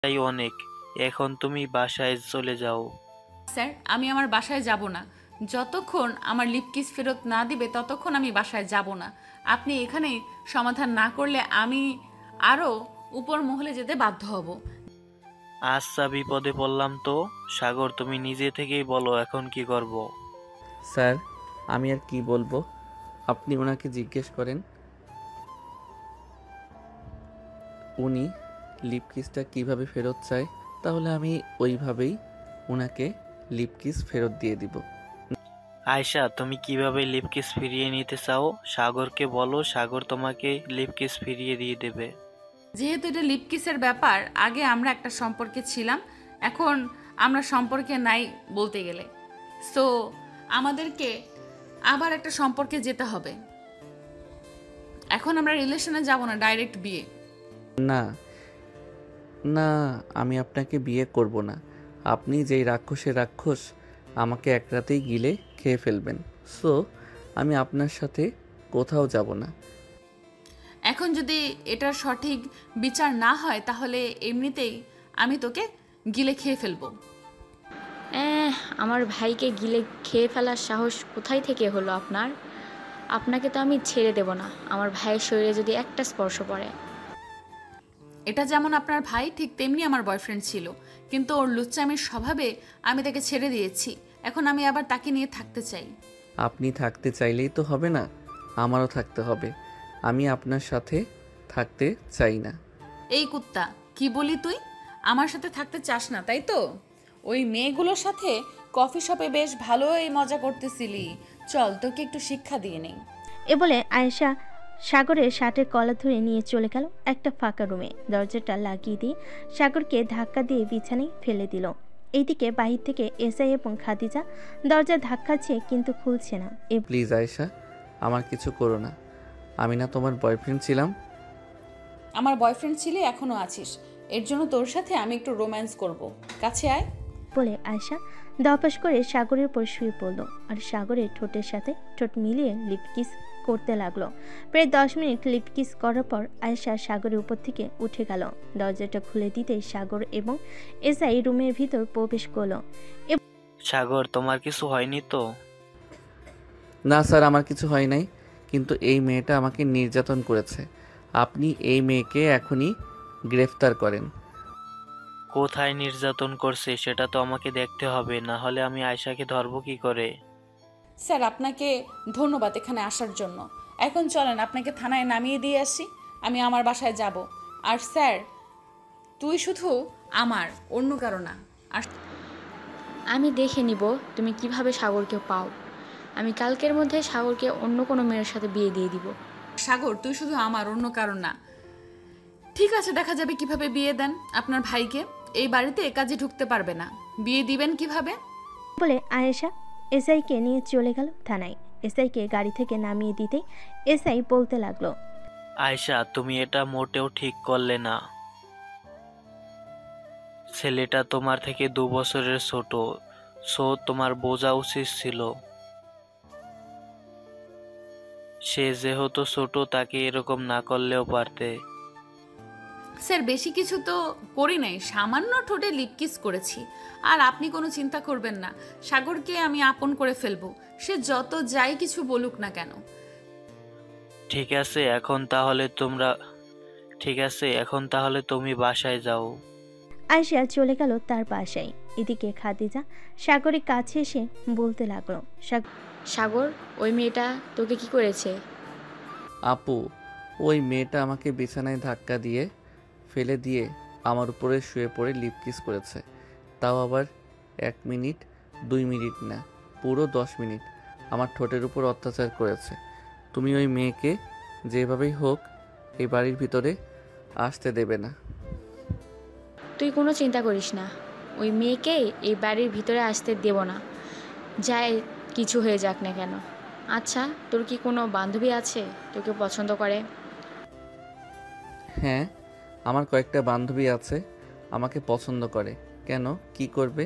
তাই অনেক। এখন তুমি বাসায় চলে যাও। স্যার, আমি আমার বাসায় যাব না। যতক্ষণ আমার লিপ কিস ফেরত না দিবে ততক্ষণ আমি বাসায় যাব না। আপনি এখানে সমাধান না করলে আমি আরও উপর মহলে যেতে বাধ্য হব। আচ্ছা, বিপদে পড়লাম তো। সাগর, তুমি নিজে থেকেই বলো এখন কি করব। স্যার, আমি আর কি বলবো? আপনি ওনাকে জিজ্ঞেস করেন উনি লিপ কিসটা কীভাবে ফেরত চায়, তাহলে আমি ওইভাবেই ওনাকে লিপ কিস ফেরত দিয়ে দিব। আয়শা, তুমি কিভাবে লিপ কিস ফিরিয়ে নিতে চাও? সাগরকে বলো, সাগর তোমাকে লিপ কিস ফিরিয়ে দিয়ে দেবে। যেহেতু এটা লিপ কিসের ব্যাপার, আগে আমরা একটা সম্পর্কে ছিলাম, এখন আমরা সম্পর্কে নাই বলতে গেলে। সো আমাদেরকে আবার একটা সম্পর্কে যেতে হবে। এখন আমরা রিলেশনে যাব না, ডাইরেক্ট বিয়ে। না না, আমি আপনাকে বিয়ে করব না। আপনি যেই রাক্ষসের রাক্ষস, আমাকে এক রাতেই গিলে খেয়ে ফেলবেন। সো আমি আপনার সাথে কোথাও যাব না। এখন যদি এটার সঠিক বিচার না হয় তাহলে এমনিতেই আমি তোকে গিলে খেয়ে ফেলবো। আমার ভাইকে গিলে খেয়ে ফেলার সাহস কোথায় থেকে হলো আপনার? আপনাকে তো আমি ছেড়ে দেব না আমার ভাইয়ের শরীরে যদি একটা স্পর্শ পড়ে। এটা যেমন আপনার ভাই, ঠিক তেমনি আমার বয়ফ্রেন্ড ছিল, কিন্তু ওর লুচ্চামির স্বভাবে আমি তাকে ছেড়ে দিয়েছি। এখন আমি আবার তাকে নিয়ে থাকতে চাই। আপনি থাকতে চাইলেই তো হবে না, আমারও থাকতে হবে। আমি আপনার সাথে থাকতে চাই না। এই কুত্তা, কি বলি তুই? আমার সাথে থাকতে চাস না তাই তো? ওই মেয়েগুলোর সাথে কফি শপে বেশ ভালোই মজা করতেছিলি। চল তোকে একটু শিক্ষা দিয়ে নেই। এ বলে আয়েশা সাগরের শার্টের কলার ধরে নিয়ে চলে গেল একটা ফাঁকা রুমে। দরজাটা লাগিয়ে দিয়ে সাগরকে ধাক্কা দিয়ে বিছানায় ফেলে দিল। এইদিকে বাহির থেকে এসআই এবং খাদিজা দরজা ধাক্কাচ্ছে কিন্তু খুলছে না। প্লিজ আয়েশা, আমার কিছু করো না। আমি না তোমার বয়ফ্রেন্ড ছিলাম? আমার বয়ফ্রেন্ড ছিলে, এখনো আছিস। এর জন্য তোর সাথে আমি একটু রোম্যান্স করব। কাছে আয়। বলে আয়েশা দপাস করে সাগরের উপর শুয়ে পড়ল আর সাগরের ঠোঁটের সাথে ঠোঁট মিলিয়ে লিপ কিস করতে লাগলো। প্রায় 10 মিনিট লিপ কিস করার পর আয়েশা সাগরের উপর থেকে উঠে গেল। দরজাটা খুলে দিতেই সাগর এবং এসআই রুমের ভিতর প্রবেশ করলো। সাগর, তোমার কিছু হয়নি তো? না স্যার, আমার কিছু হয় নাই, কিন্তু এই মেয়েটা আমাকে নির্যাতন করেছে। আপনি এই মেয়েকে এখনই গ্রেফতার করেন। কোথায় নির্যাতন করছে সেটা তো আমাকে দেখতে হবে, না হলে আমি আয়শাকে ধরবো কি করে? স্যার, আপনাকে ধন্যবাদ এখানে আসার জন্য। এখন চলেন আপনাকে থানায় নামিয়ে দিয়ে আসি। আমি আমার বাসায় যাব। আর স্যার, তুই শুধু আমার, অন্য কারো না। আর আমি দেখে নিব তুমি কিভাবে সাগরকে পাও। আমি কালকের মধ্যে সাগরকে অন্য কোনো মেয়ের সাথে বিয়ে দিয়ে দিব। সাগর, তুই শুধু আমার, অন্য কারণ না। ঠিক আছে, দেখা যাবে কিভাবে বিয়ে দেন আপনার ভাইকে। এই বাড়িতে এ কাজে ঢুকতে পারবে না। বিয়ে দিবেন কিভাবে? বলে আয়েশা এসআইকে নিয়ে চলে গেল থানায়। এসআইকে গাড়ি থেকে নামিয়ে দিতে এসআই বলতে লাগলো, আয়শা, তুমি এটা মোটেও ঠিক করলে না। ছেলেটা তোমার থেকে 2 বছরের ছোট। সো তোমার বোঝা উচিত ছিল। সে যেহেতু ছোট, তাকে এরকম না করলেও পারতে। স্যার, বেশি কিছু তো করি নাই, সামান্য ঠোঁটে লিপ কিস করেছি। আর আপনি কোনো চিন্তা করবেন না, সাগরকে আমি আপন করে ফেলবো, সে যত যাই কিছু বলুক না কেন। ঠিক আছে, এখন তাহলে তুমি বাসায় যাও। আয়েশা চলে গেল তার বাসায়। এদিকে খাদিজা সাগরের কাছে এসে বলতে লাগলো, সাগর, ওই মেয়েটা তোকে কি করেছে? আপু, ওই মেয়েটা আমাকে বিছানায় ধাক্কা দিয়ে ফেলে দিয়ে আমার উপরে শুয়ে পড়ে লিপ কিস করেছে। তাও আবার 1 মিনিট 2 মিনিট না, পুরো 10 মিনিট আমার ঠোঁটের উপর অত্যাচার করেছে। তুমি ওই মেয়েকে যেভাবেই হোক এই বাড়ির ভিতরে আসতে দেবে না। তুই কোনো চিন্তা করিস না, ওই মেয়েকে এই বাড়ির ভিতরে আসতে দেব না, যাই কিছু হয়ে যাক না কেন। আচ্ছা, তোর কি কোনো বান্ধবী আছে তোকে পছন্দ করে? হ্যাঁ, আমার কয়েকটা বান্ধবী আছে, আমাকে পছন্দ করে। কেন, কি করবে?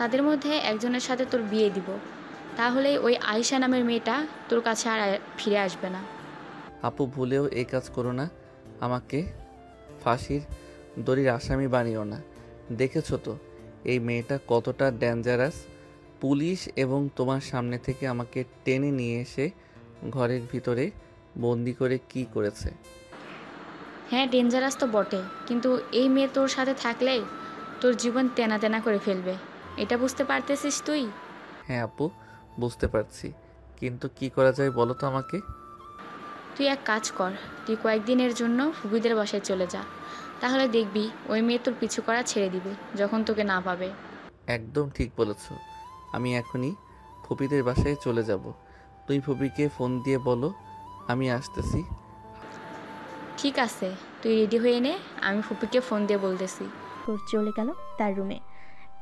তাদের মধ্যে একজনের সাথে তোর বিয়ে দিব, তাহলেই ওই আয়শা নামের মেয়েটা তোর কাছে আর ফিরে আসবে না। আপু, ভুলেও এই কাজ করো না। আমাকে ফাঁসির দড়ির আসামি বানিও না। দেখেছো তো এই মেয়েটা কতটা ডেঞ্জারাস। পুলিশ এবং তোমার সামনে থেকে আমাকে টেনে নিয়ে এসে ঘরের ভিতরে বন্দি করে কি করেছে। হ্যাঁ, ডেঞ্জারাস তো বটে, কিন্তু এই মেয়ে তোর সাথে থাকলে তোর জীবন তেনা তেনা করে ফেলবে। এটা বুঝতে পারতেছিস তুই? হ্যাঁ আপু, বুঝতে পারছি, কিন্তু কি করা যায় বলো তো আমাকে। তুই এক কাজ কর, তুই কয়েকদিনের জন্য ফুবিদের বাসায় চলে যা। তাহলে দেখবি ওই মেয়ে তোর পিছু করা ছেড়ে দিবে যখন তোকে না পাবে। একদম ঠিক বলেছ। আমি এখনই ফুপিদের বাসায় চলে যাব। তুই ফুপিকে ফোন দিয়ে বলো আমি আসতেছি। ঠিক আছে, তুই রেডি হয়ে নে, আমি ফুপিকে ফোন দিয়ে বলতেছি। চলে গেল তার রুমে।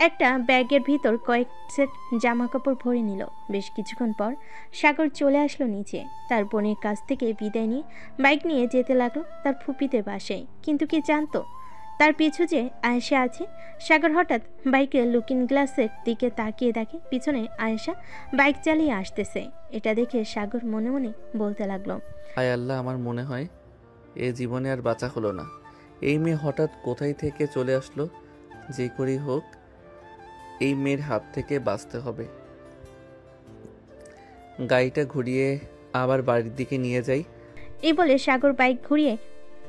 একটা ব্যাগের ভিতর কয়েক সেট জামা কাপড় ভরে নিল। বেশ কিছুক্ষণ পর সাগর চলে আসলো নিচে। তার বোনের কাছ থেকে বিদায় নিয়ে বাইক নিয়ে যেতে লাগলো তার ফুপিদের বাসায়। কিন্তু কি জানতো তার পিছু যে আয়েশা আছে। সাগর হঠাৎ বাইকের লুকিং গ্লাসের দিকে তাকিয়ে দেখে পিছনে আয়েশা বাইক চালিয়ে আসতেছে। এটা দেখে সাগর মনে মনে বলতে লাগলো, হায় আল্লাহ, আমার মনে হয় এ জীবনে আর বাঁচা হলো না। এই মেয়ে হঠাৎ কোথায় থেকে চলে আসলো। যে করেই হোক এই মেয়ের হাত থেকে বাঁচতে হবে। গাড়িটা ঘুরিয়ে আবার বাড়ির দিকে নিয়ে যাই। এই বলে সাগর বাইক ঘুরিয়ে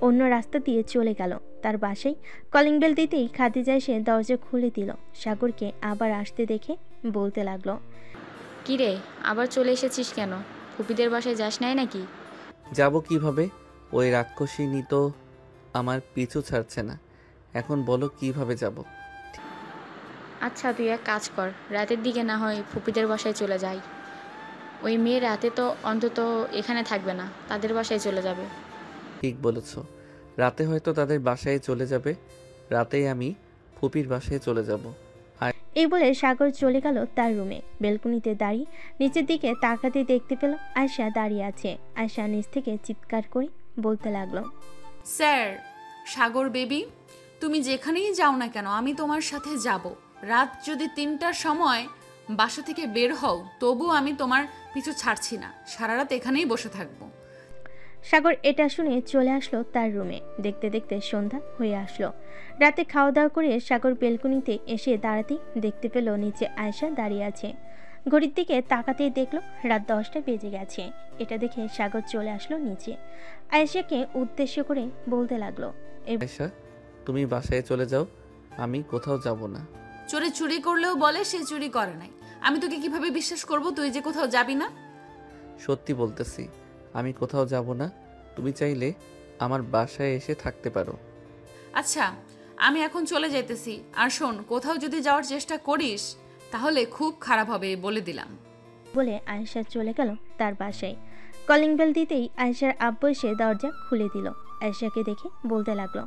অন্য রাস্তা দিয়ে চলে গেল তার বাসায়। কলিং বেল দিতেই খাদিজা এসে দরজা খুলে দিল। সাগরকে আবার আসতে দেখে বলতে লাগলো, কি রে, আবার চলে এসেছিস কেন? ফুপিদের বাসায় যাস নাই নাকি? যাব কিভাবে? ওই রাক্ষসিনী তো আমার পিছু ছাড়ছে না। এখন বলো কিভাবে যাব। আচ্ছা, তুই এক কাজ কর, রাতের দিকে না হয় ফুপিদের বাসায় চলে যাই। ওই মেয়ে রাতে তো অন্তত এখানে থাকবে না, তাদের বাসায় চলে যাবে। ঠিক বলেছ, রাতে হয়তো তাদের বাসায় চলে যাবে। রাতেই আমি ফুপির বাসায় চলে যাব। এই বলে সাগর চলে গেল তার রুমে। বেলকনিতে দাঁড়িয়ে নিচের দিকে তাকাতে দেখতে পেল আয়শা দাঁড়িয়ে আছে। আয়শা নিচ থেকে চিৎকার করে বলতে লাগলো, স্যার, সাগর বেবি, তুমি যেখানেই যাও না কেন আমি তোমার সাথে যাব। রাত যদি 3টার সময় বাসা থেকে বের হও তবু আমি তোমার পিছু ছাড়ছি না। সারা রাত এখানেই বসে থাকবো। সাগর এটা শুনে চলে আসলো তার রুমে। দেখতে দেখতে সন্ধ্যা হয়ে আসলো। রাতে খাওয়া দাওয়া করে সাগর বেলকনিতে এসে দাঁড়াতেই দেখতে পেল নিচে আয়শা দাঁড়িয়ে আছে। ঘড়ির দিকে তাকাতেই দেখলো রাত 10টা বেজে গেছে। এটা দেখে সাগর চলে আসলো নিচে। আয়েশাকে উদ্দেশ্য করে বলতে লাগলো, আয়েশা, তুমি বাসায় চলে যাও, আমি কোথাও যাব না। চোরে চুরি করলেও বলে সে চুরি করে নাই। আমি তোকে কিভাবে বিশ্বাস করব তুই যে কোথাও যাবি না? সত্যি বলতেছি, আমি কোথাও যাব না। তুমি চাইলে আমার বাসায় এসে থাকতে পারো। আচ্ছা, আমি এখন চলে যাইতেছি। আর শোন, কোথাও যদি যাওয়ার চেষ্টা করিস তাহলে খুব খারাপ হবে বলে দিলাম। বলে আয়েশা চলে গেল তার বাসায়। কলিং বেল দিতেই আয়েশার আব্বু এসে দরজা খুলে দিল। আয়েশাকে দেখে বলতে লাগলো,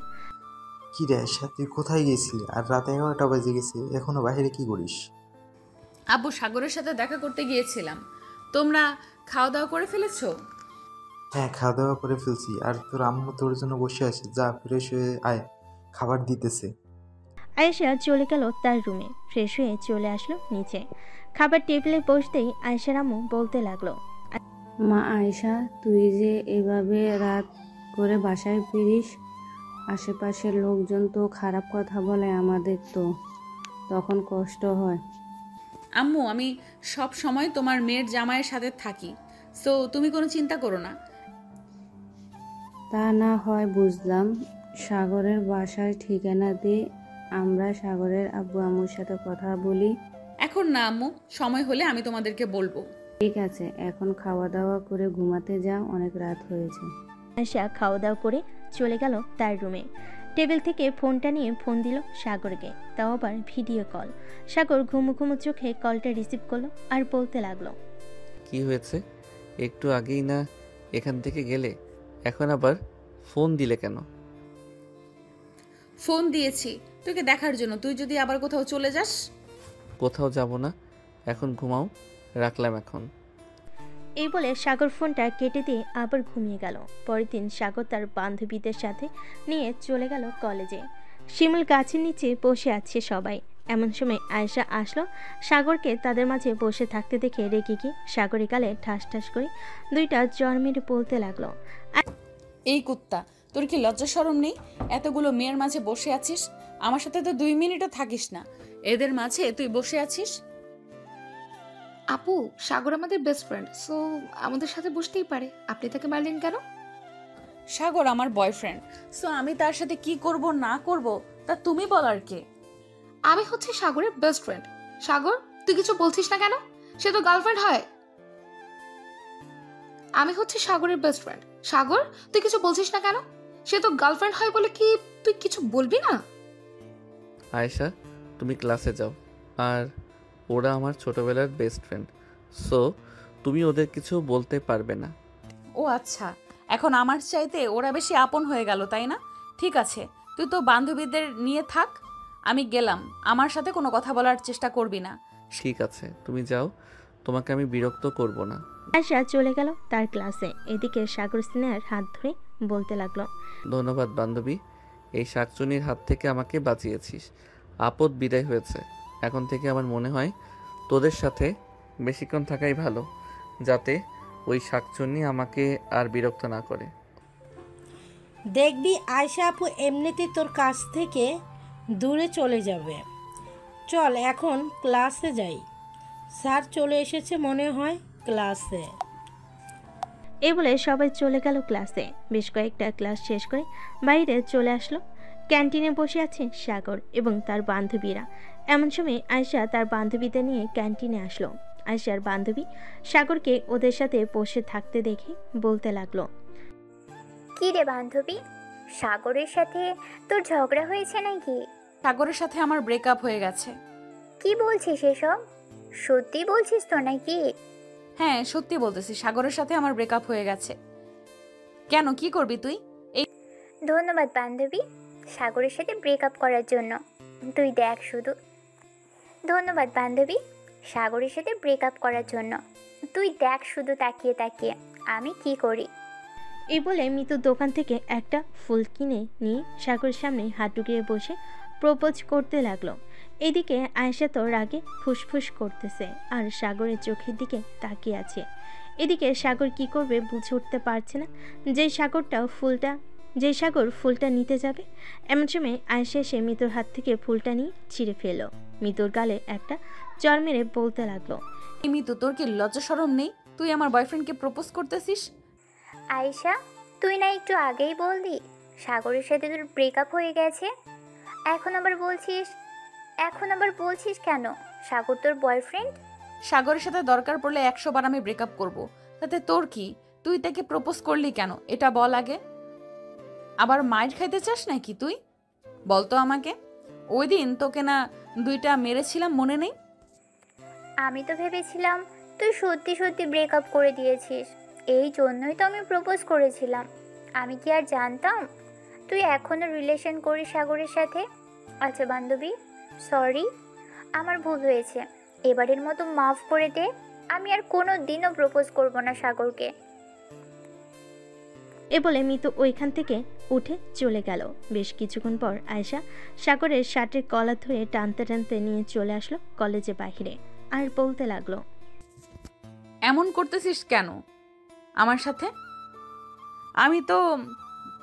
কি রে আয়শা, তুই কোথায় গেছিলি? আর রাত 11টা বেজে গেছে, এখনো বাইরে কি করিস? আব্বু, সাগরের সাথে দেখা করতে গিয়েছিলাম। তোমরা খাওয়া দাওয়া করে ফেলেছো? হ্যাঁ, খাওয়া দাওয়া করে ফেলছি। আর তোর আম্মু তোর জন্য বসে আছে, যা ফ্রেশ হয়ে আয়, খাবার দিতেছে। আয়েশা চলে গেল তার রুমে। ফ্রেশ হয়ে চলে আসলো নিচে। খাবার টেবিলে বসতেই আয়েশার আম্মু বলতে লাগলো, মা আয়েশা, তুই যে এভাবে রাত করে বাসায় ফিরিস, আশেপাশের লোকজন তো খারাপ কথা বলে আমাদের, তো তখন কষ্ট হয়। আম্মু, আমি সব সময় তোমার মেয়ের জামাইয়ের সাথে থাকি, সো তুমি কোনো চিন্তা করো না। তা না হয় বুঝলাম, সাগরের বাসায় ঠিকানা দিয়ে আমরা সাগরের আব্বু আম্মুর সাথে কথা বলি। এখন না আম্মু, সময় হলে আমি তোমাদেরকে বলবো। ঠিক আছে, এখন খাওয়া দাওয়া করে ঘুমাতে যা, অনেক রাত হয়েছে। আয়েশা খাওয়া দাওয়া করে চলে গেল তার রুমে। টেবিল থেকে ফোনটা নিয়ে ফোন দিল সাগরকে, তাও আবার ভিডিও কল। সাগর ঘুমু ঘুমু চোখে কলটা রিসিভ করলো আর বলতে লাগলো, কি হয়েছে? একটু আগেই না এখান থেকে গেলে, এখন আবার ফোন দিলে কেন? ফোন দিয়েছি তোকে দেখার জন্য, তুই যদি আবার কোথাও চলে যাস। কোথাও যাব না, এখন ঘুমাও, রাখলাম এখন। এই বলে সাগর ফোনটা কেটে দিয়ে আবার ঘুমিয়ে গেল। পরের দিন সাগর তার বান্ধবীদের সাথে নিয়ে চলে গেল কলেজে। শিমুল গাছের নিচে বসে আছে সবাই। এমন সময় আয়েশা আসলো। সাগরকে তাদের মাঝে বসে থাকতে দেখে রেগে গিয়ে সাগরের গালে ঠাস ঠাস করে দুইটা জ্বর মেরে বলতে লাগলো, এই কুত্তা, তোর কি লজ্জা শরম নেই? এতগুলো মেয়ের মাঝে বসে আছিস, আমার সাথে তো 2 মিনিটও থাকিস না, এদের মাঝে তুই বসে আছিস। আপু, সাগর আমাদের বেস্ট ফ্রেন্ড, সো আমাদের সাথে বসতেই পারে। আপনি তাকে মারলেন কেন? সাগর আমার বয়ফ্রেন্ড, সো আমি তার সাথে কি করব না করব তা তুমি বলার কে? আমি হচ্ছে সাগরের বেস্ট ফ্রেন্ড। সাগর, তুই কিছু বলছিস না কেন? সে তো গার্লফ্রেন্ড হয়। আমি হচ্ছে সাগরের বেস্ট ফ্রেন্ড। সাগর, তুই কিছু বলছিস না কেন? সে তো গার্লফ্রেন্ড হয় বলে কি তুই কিছু বলবি না? আয়েশা, তুমি ক্লাসে যাও। আর ওরা আমার ছোটবেলার বেস্ট ফ্রেন্ড, সো তুমি ওদের কিছু বলতে পারবে না। ও আচ্ছা, এখন আমার চাইতে ওরা বেশি আপন হয়ে গেল, তাই না? ঠিক আছে, তুই তো বান্ধবীদের নিয়ে থাক, আমি গেলাম। আমার সাথে কোনো কথা বলার চেষ্টা করবি না। ঠিক আছে, তুমি যাও, তোমাকে আমি বিরক্ত করব না। আয়শা চলে গেল তার ক্লাসে। এদিকে সাগর স্নেহার হাত ধরে বলতে লাগলো, ধন্যবাদ বান্ধবী, এই শাকচুনির হাত থেকে আমাকে বাঁচিয়েছিস। আপদ বিদায় হয়েছে। এখন থেকে আমার মনে হয় তোদের সাথে বেশিক্ষণ থাকাই ভালো, যাতে ওই শাকচুনি আমাকে আর বিরক্ত না করে। দেখবি আয়শা আপু এমনিতেই তোর কাছ থেকে দূরে চলে যাবে। চল এখন ক্লাসে যাই, স্যার চলে এসেছে মনে হয় ক্লাসে। এই বলে সবাই চলে গেল ক্লাসে। বেশ কয়েকটা ক্লাস শেষ করে বাইরে চলে আসলো। ক্যান্টিনে বসে আছে সাগর এবং তার বান্ধবীরা। এমন সময় আয়শা তার বান্ধবীদের নিয়ে ক্যান্টিনে আসলো। আয়শার বান্ধবী সাগরকে ওদের সাথে বসে থাকতে দেখে বলতে লাগলো, কি রে বান্ধবী, সাগরের সাথে তোর ঝগড়া হয়েছে নাকি? সাগরের সাথে আমার ব্রেকআপ হয়ে গেছে। কি বলছিস এসব? সত্যি বলছিস তো নাকি? হ্যাঁ, সত্যি বলতেছি, সাগরের সাথে আমার ব্রেকআপ হয়ে গেছে। কেন, কি করবি তুই? ধন্যবাদ বান্ধবী, সাগরের সাথে ব্রেকআপ করার জন্য। তুই দেখ শুধু। ধন্যবাদ বান্ধবী, সাগরের সাথে ব্রেকআপ করার জন্য। তুই দেখ শুধু তাকিয়ে তাকিয়ে আমি কি করি। এই বলে মিতু দোকান থেকে একটা ফুল কিনে নিয়ে সাগরের সামনে হাত ঢুকিয়ে বসে প্রপোজ করতে লাগলো। এদিকে আয়েশা তো রাগে ফুসফুস করতেছে আর সাগরের চোখের দিকে তাকিয়ে আছে। এদিকে সাগর কি করবে বুঝে উঠতে পারছে না। যে সাগর ফুলটা নিতে যাবে, এমন সময় আয়েশা এসে মিতুর হাত থেকে ফুলটা নিয়ে ছিঁড়ে ফেলল। মিতুর গালে একটা চড় মেরে বলতে লাগলো, মিতু, তোর কি লজ্জা শরম নেই? তুই আমার বয়ফ্রেন্ডকে প্রপোজ করতেছিস? আয়েশা, তুই না একটু আগেই বললি সাগরের সাথে তোর ব্রেকআপ হয়ে গেছে? এখন আবার বলছিস কেন সাগর তোর বয়ফ্রেন্ড? সাগরের সাথে দরকার পড়লে 100 বার আমি ব্রেকআপ করব, তাতে তোর কি? তুই তাকে প্রপোজ করলি কেন এটা বল আগে। আবার মাইর খাইতে চাস নাকি তুই? বলতো আমাকে। ওই দিন তোকে না 2টা মেরেছিলাম, মনে নেই? আমি তো ভেবেছিলাম তুই সত্যি সত্যি ব্রেকআপ করে দিয়েছিস, এই জন্যই তো আমি প্রপোজ করেছিলাম। আমি কি আর জানতাম তুই এখনো রিলেশন করিস সাগরের সাথে? আচ্ছা বান্ধবী, সরি, আমার ভুল হয়েছে, এবারের মতো মাফ করে দে। আমি আর কোনো দিনও প্রপোজ করব না সাগরকে। এ বলে মিতু ওইখান থেকে উঠে চলে গেল। বেশ কিছুক্ষণ পর আয়েশা সাগরের শার্টের কলার ধরে টানতে টানতে নিয়ে চলে আসলো কলেজে বাহিরে আর বলতে লাগলো, এমন করতেছিস কেন আমার সাথে? আমি তো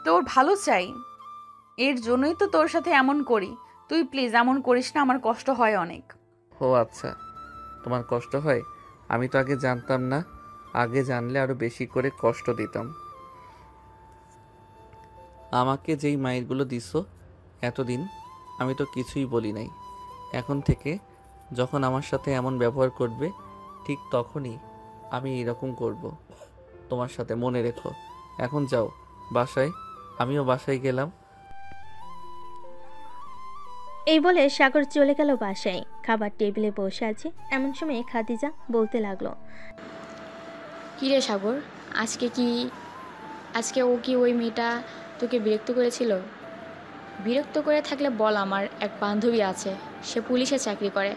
তোর ভালো চাই, এর জন্যই তো তোর সাথে এমন করি। তুই প্লিজ এমন করিস না, আমার কষ্ট হয় অনেক। ও আচ্ছা, তোমার কষ্ট হয়? আমি তো আগে জানতাম না, আগে জানলে আরও বেশি করে কষ্ট দিতাম। আমাকে যেই মাইরগুলো দিছো এতদিন, আমি তো কিছুই বলি নাই। এখন থেকে যখন আমার সাথে এমন ব্যবহার করবে, ঠিক তখনই আমি এরকম করব তোমার সাথে, মনে রেখো। এখন যাও বাসায়। আমিও বাসায় গেলাম। এই বলে সাগর চলে গেল বাসায়। খাবার টেবিলে বসে আছে এমন সময় খাদিজা বলতে লাগলো, কী রে সাগর, আজকে ও কি ওই মেয়েটা তোকে বিরক্ত করেছিল? বিরক্ত করে থাকলে বল, আমার এক বান্ধবী আছে, সে পুলিশে চাকরি করে,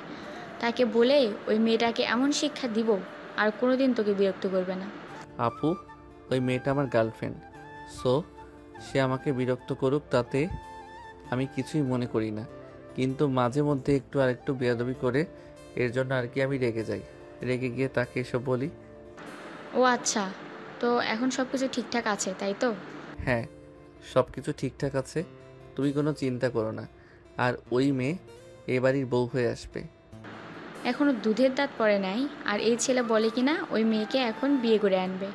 তাকে বলেই ওই মেয়েটাকে এমন শিক্ষা দিব আর কোনোদিন তোকে বিরক্ত করবে না। আপু, ওই মেয়েটা আমার গার্লফ্রেন্ড, সো সে আমাকে বিরক্ত করুক তাতে আমি কিছুই মনে করি না, কিন্তু মাঝে মধ্যে একটু আরেকটু বেয়াদবি করে, এর জন্য আর কি আমি রেগে যাই। রেগে গিয়ে তাকে এসব বলি। ও আচ্ছা, তো এখন সব কিছু ঠিকঠাক আছে তাই তো? হ্যাঁ, সব কিছু ঠিকঠাক আছে, তুমি কোনো চিন্তা করো না। আর ওই মেয়ে এ বাড়ির বউ হয়ে আসবে। এখনও দুধের দাঁত পড়ে নাই, আর এই ছেলে বলে কি না ওই মেয়েকে এখন বিয়ে করে আনবে।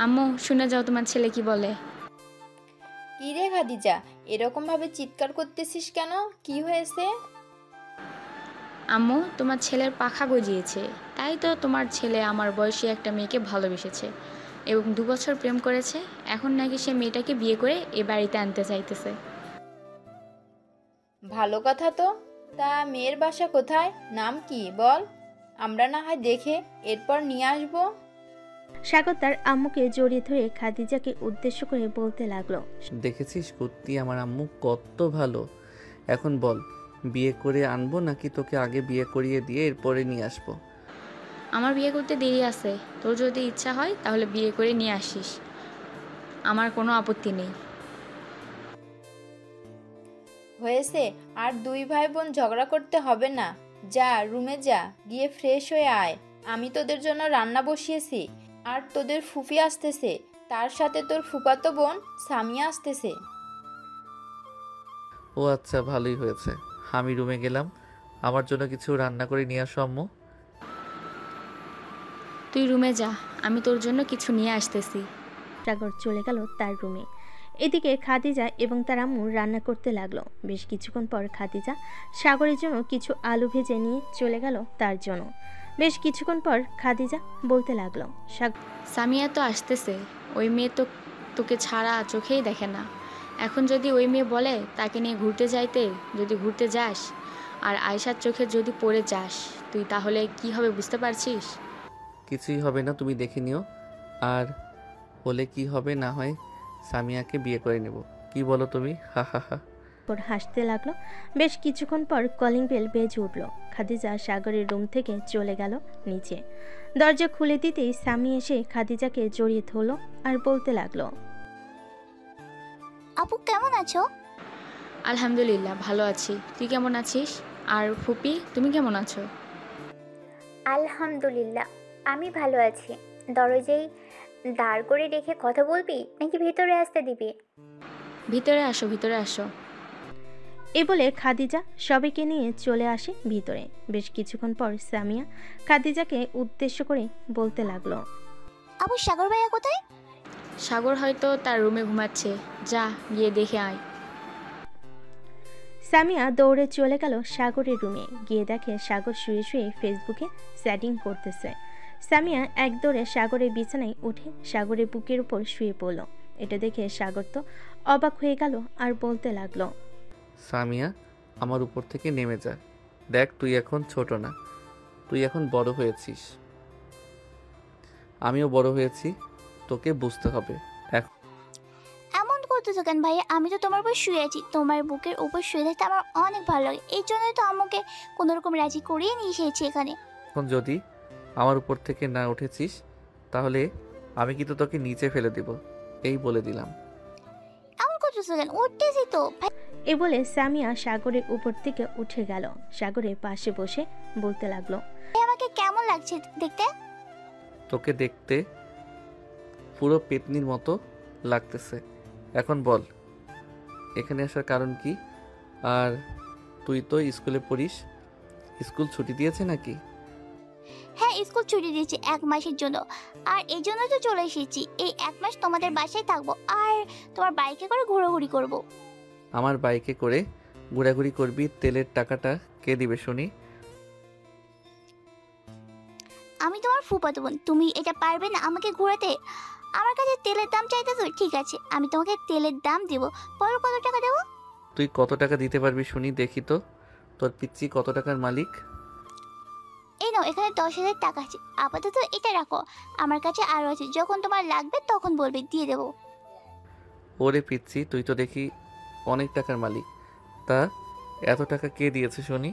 আম্মু শুনে যাও তোমার ছেলে কি বলে। কি রে খাদিজা, এরকম ভাবে চিৎকার করতেছিস কেন? কি হয়েছে? আম্মু তোমার ছেলের পাখা গজিয়েছে, তাই তো তোমার ছেলে আমার বয়সী একটা মেয়েকে ভালোবেসেছে এবং 2 বছর প্রেম করেছে। এখন নাকি সে মেয়েটাকে বিয়ে করে এ বাড়িতে আনতে চাইতেছে। ভালো কথা তো। তা মেয়ের বাসা কোথায়, নাম কি বল? আমরা না হয় দেখে এরপর নিয়ে আসবো। সাগর তার আম্মুকে জড়িয়ে ধরে খাদিজাকে উদ্দেশ্য করে বলতে লাগলো। দেখেছিস কুত্তি, আমার আম্মু কত ভালো। এখন বল, বিয়ে করে আনবো নাকি তোকে আগে বিয়ে করিয়ে দিয়ে এরপরে নিয়ে আসবো? আমার বিয়ে করতে দেরি আছে, তোর যদি ইচ্ছা হয় তাহলে বিয়ে করে নিয়ে আসিস, আমার কোনো আপত্তি নেই। হয়েছে, আর 2 ভাই বোন ঝগড়া করতে হবে না। যা রুমে যা, গিয়ে ফ্রেশ হয়ে আয়। আমি তোদের জন্য রান্না বসিয়েছি। আর তোদের ফুফি আসতেছে, তার সাথে তোর ফুফাতো বোন সামিয়া আসতেছে। ও আচ্ছা, ভালোই হয়েছে। আমি রুমে গেলাম, আমার জন্য কিছু রান্না করে নিয়ে আসো আম্মু। তুই রুমে যা, আমি তোর জন্য কিছু নিয়ে আসতেছি। সাগর চলে গেল তার রুমে। এদিকে খাদিজা এবং তার আম্মু রান্না করতে লাগলো। বেশ কিছুক্ষণ পর খাদিজা সাগরের জন্য কিছু আলু ভেজে নিয়ে চলে গেল তার জন্য। বেশ কিছুক্ষণ পর খাদিজা বলতে লাগলো, সামিয়া তো আসতেছে, ওই মেয়ে তো তোকে ছাড়া চোখেই দেখে না। এখন যদি ওই মেয়ে বলে তাকে নিয়ে ঘুরতে যাইতে, যদি ঘুরতে যাস আর আয়শার চোখে যদি পড়ে যাস তুই, তাহলে কি হবে বুঝতে পারছিস? কিছুই হবে না, তুমি দেখে নিও। আর হলে কি হবে না হয় সামিয়াকে বিয়ে করে নেব। কি বলো তুমি? হা হা হা। হাসতে লাগলো। বেশ কিছুক্ষণ পর কলিং বেল বেজে উঠল। খাদিজা সাগরের রুম থেকে চলে গেল নিচে। দরজা খুলে দিতেই সামি এসে খাদিজাকে জড়িয়ে ধরল আর বলতে লাগলো, আপু কেমন আছো? আলহামদুলিল্লাহ ভালো আছি, তুই কেমন আছিস? আর ফুপি তুমি কেমন আছো? আলহামদুলিল্লাহ আমি ভালো আছি। দরজায় দাঁড় করে রেখে কথা বলবি নাকি ভিতরে আসতে দিবি? ভিতরে আসো, ভিতরে আসো। এ বলে খাদিজা সবাইকে নিয়ে চলে আসে ভিতরে। বেশ কিছুক্ষণ পর সামিয়া খাদিজাকে উদ্দেশ্য করে বলতে লাগলো, আপু সাগর ভাইয়া কোথায়? সাগর হয়তো তার রুমে ঘুমাচ্ছে, যা গিয়ে দেখে আয়। সামিয়া দৌড়ে চলে গেল সাগরের রুমে। গিয়ে দেখে সাগর শুয়ে শুয়ে ফেসবুকে চ্যাটিং করতেছে। সামিয়া এক দৌড়ে সাগরের বিছানায় উঠে সাগরের বুকের উপর শুয়ে পড়ল। এটা দেখে সাগর তো অবাক হয়ে গেল আর বলতে লাগলো, সামিয়া আমার উপর থেকে নেমে যা। দেখ তুই এখন ছোট না, তুই এখন বড় হয়েছিস, আমিও বড় হয়েছি, তোকে বুঝতে হবে। এমন করতেছো কেন ভাইয়া? আমি তো তোমার উপর শুয়ে আছি, তোমার বুকের উপর শুয়ে থাকতে আমার অনেক ভালো লাগে। এই জন্যই তো আমাকে কোনোরকম রাজি করিয়ে নিয়ে এসেছি এখানে। এখন যদি আমার উপর থেকে না উঠেছিস তাহলে আমি কিন্তু তোকে নিচে ফেলে দিব, এই বলে দিলাম। এমন করতেছো কেন? উঠতেছি তো ভাই। এ বলে সামিয়া সাগরের উপর থেকে উঠে গেল। সাগরের পাশে বসে বলতে লাগলো, আমাকে কেমন লাগছে দেখতে? তোকে দেখতে পুরো পেতনির মতো লাগতেছে। এখন বল এখানে আসার কারণ কি? আর তুই তো স্কুলে পড়িস, স্কুল ছুটি দিয়েছে নাকি? হ্যাঁ স্কুল ছুটি দিয়েছি 1 মাসের জন্য, আর এই জন্য তো চলে এসেছি। এই 1 মাস তোমাদের বাসায় থাকবো আর তোমার বাইকে করে ঘোরাঘুরি করব। আমার বাইকে করে ঘোরাঘুরি করবি? তেলের টাকাটা কে দিবে শুনি? আমি তোমার ফুফাতো বোন, তুমি এটা পারবে না আমাকে ঘোরাতে? আমার কাছে তেলের দাম চাইতেছো, ঠিক আছে আমি তোমাকে তেলের দাম দেব। বলো কত টাকা দেবো? তুই কত টাকা দিতে পারবি শুনি, দেখি তো তোর পিচ্চি কত টাকার মালিক। এই নাও, এখানে 10,000 টাকা আছে, আপাতত এটা রাখো। আমার কাছে আরও আছে, যখন তোমার লাগবে তখন বলবে, দিয়ে দেবো। ওরে পিচ্চি, তুই তো দেখি অনেক টাকার মালিক। তা এত টাকা কে দিয়েছে শুনি?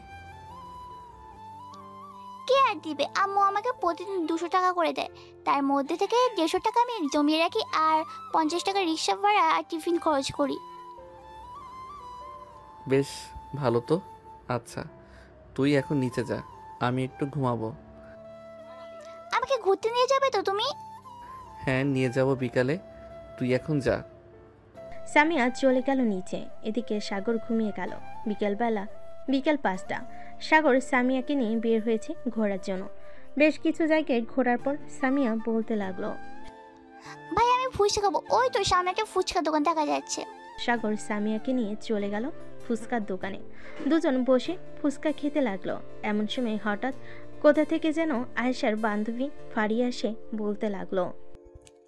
কে আর দিবে? আম্মু আমাকে প্রতিদিন 200 টাকা করে দেয়, তার মধ্যে থেকে 150 টাকা আমি জমিয়ে রাখি, আর 50 টাকা রিক্সা ভাড়া আর টিফিন খরচ করি। বেশ ভালো তো। আচ্ছা তুই এখন নিচে যা, আমি একটু ঘুমাবো। আমাকে ঘুরতে নিয়ে যাবে তো তুমি? হ্যাঁ নিয়ে যাব বিকালে, তুই এখন যা। সামিয়া চলে গেল নিচে। এদিকে সাগর ঘুমিয়ে গেল। বিকেল 5টা। সাগর সামিয়াকে নিয়ে বের হয়েছে ঘোরার জন্য। বেশ কিছু জায়গায় ঘোরার পর সামিয়া বলতে লাগলো, ভাই আমি ফুচকা খাবো, ওই তো সামনে একটা ফুচকা দোকান দেখা যাচ্ছে। সাগর সামিয়াকে নিয়ে চলে গেল ফুচকার দোকানে। দুজন বসে ফুচকা খেতে লাগলো। এমন সময় হঠাৎ কোথা থেকে যেন আয়েশার বান্ধবী ফারিয়া এসে বলতে লাগলো,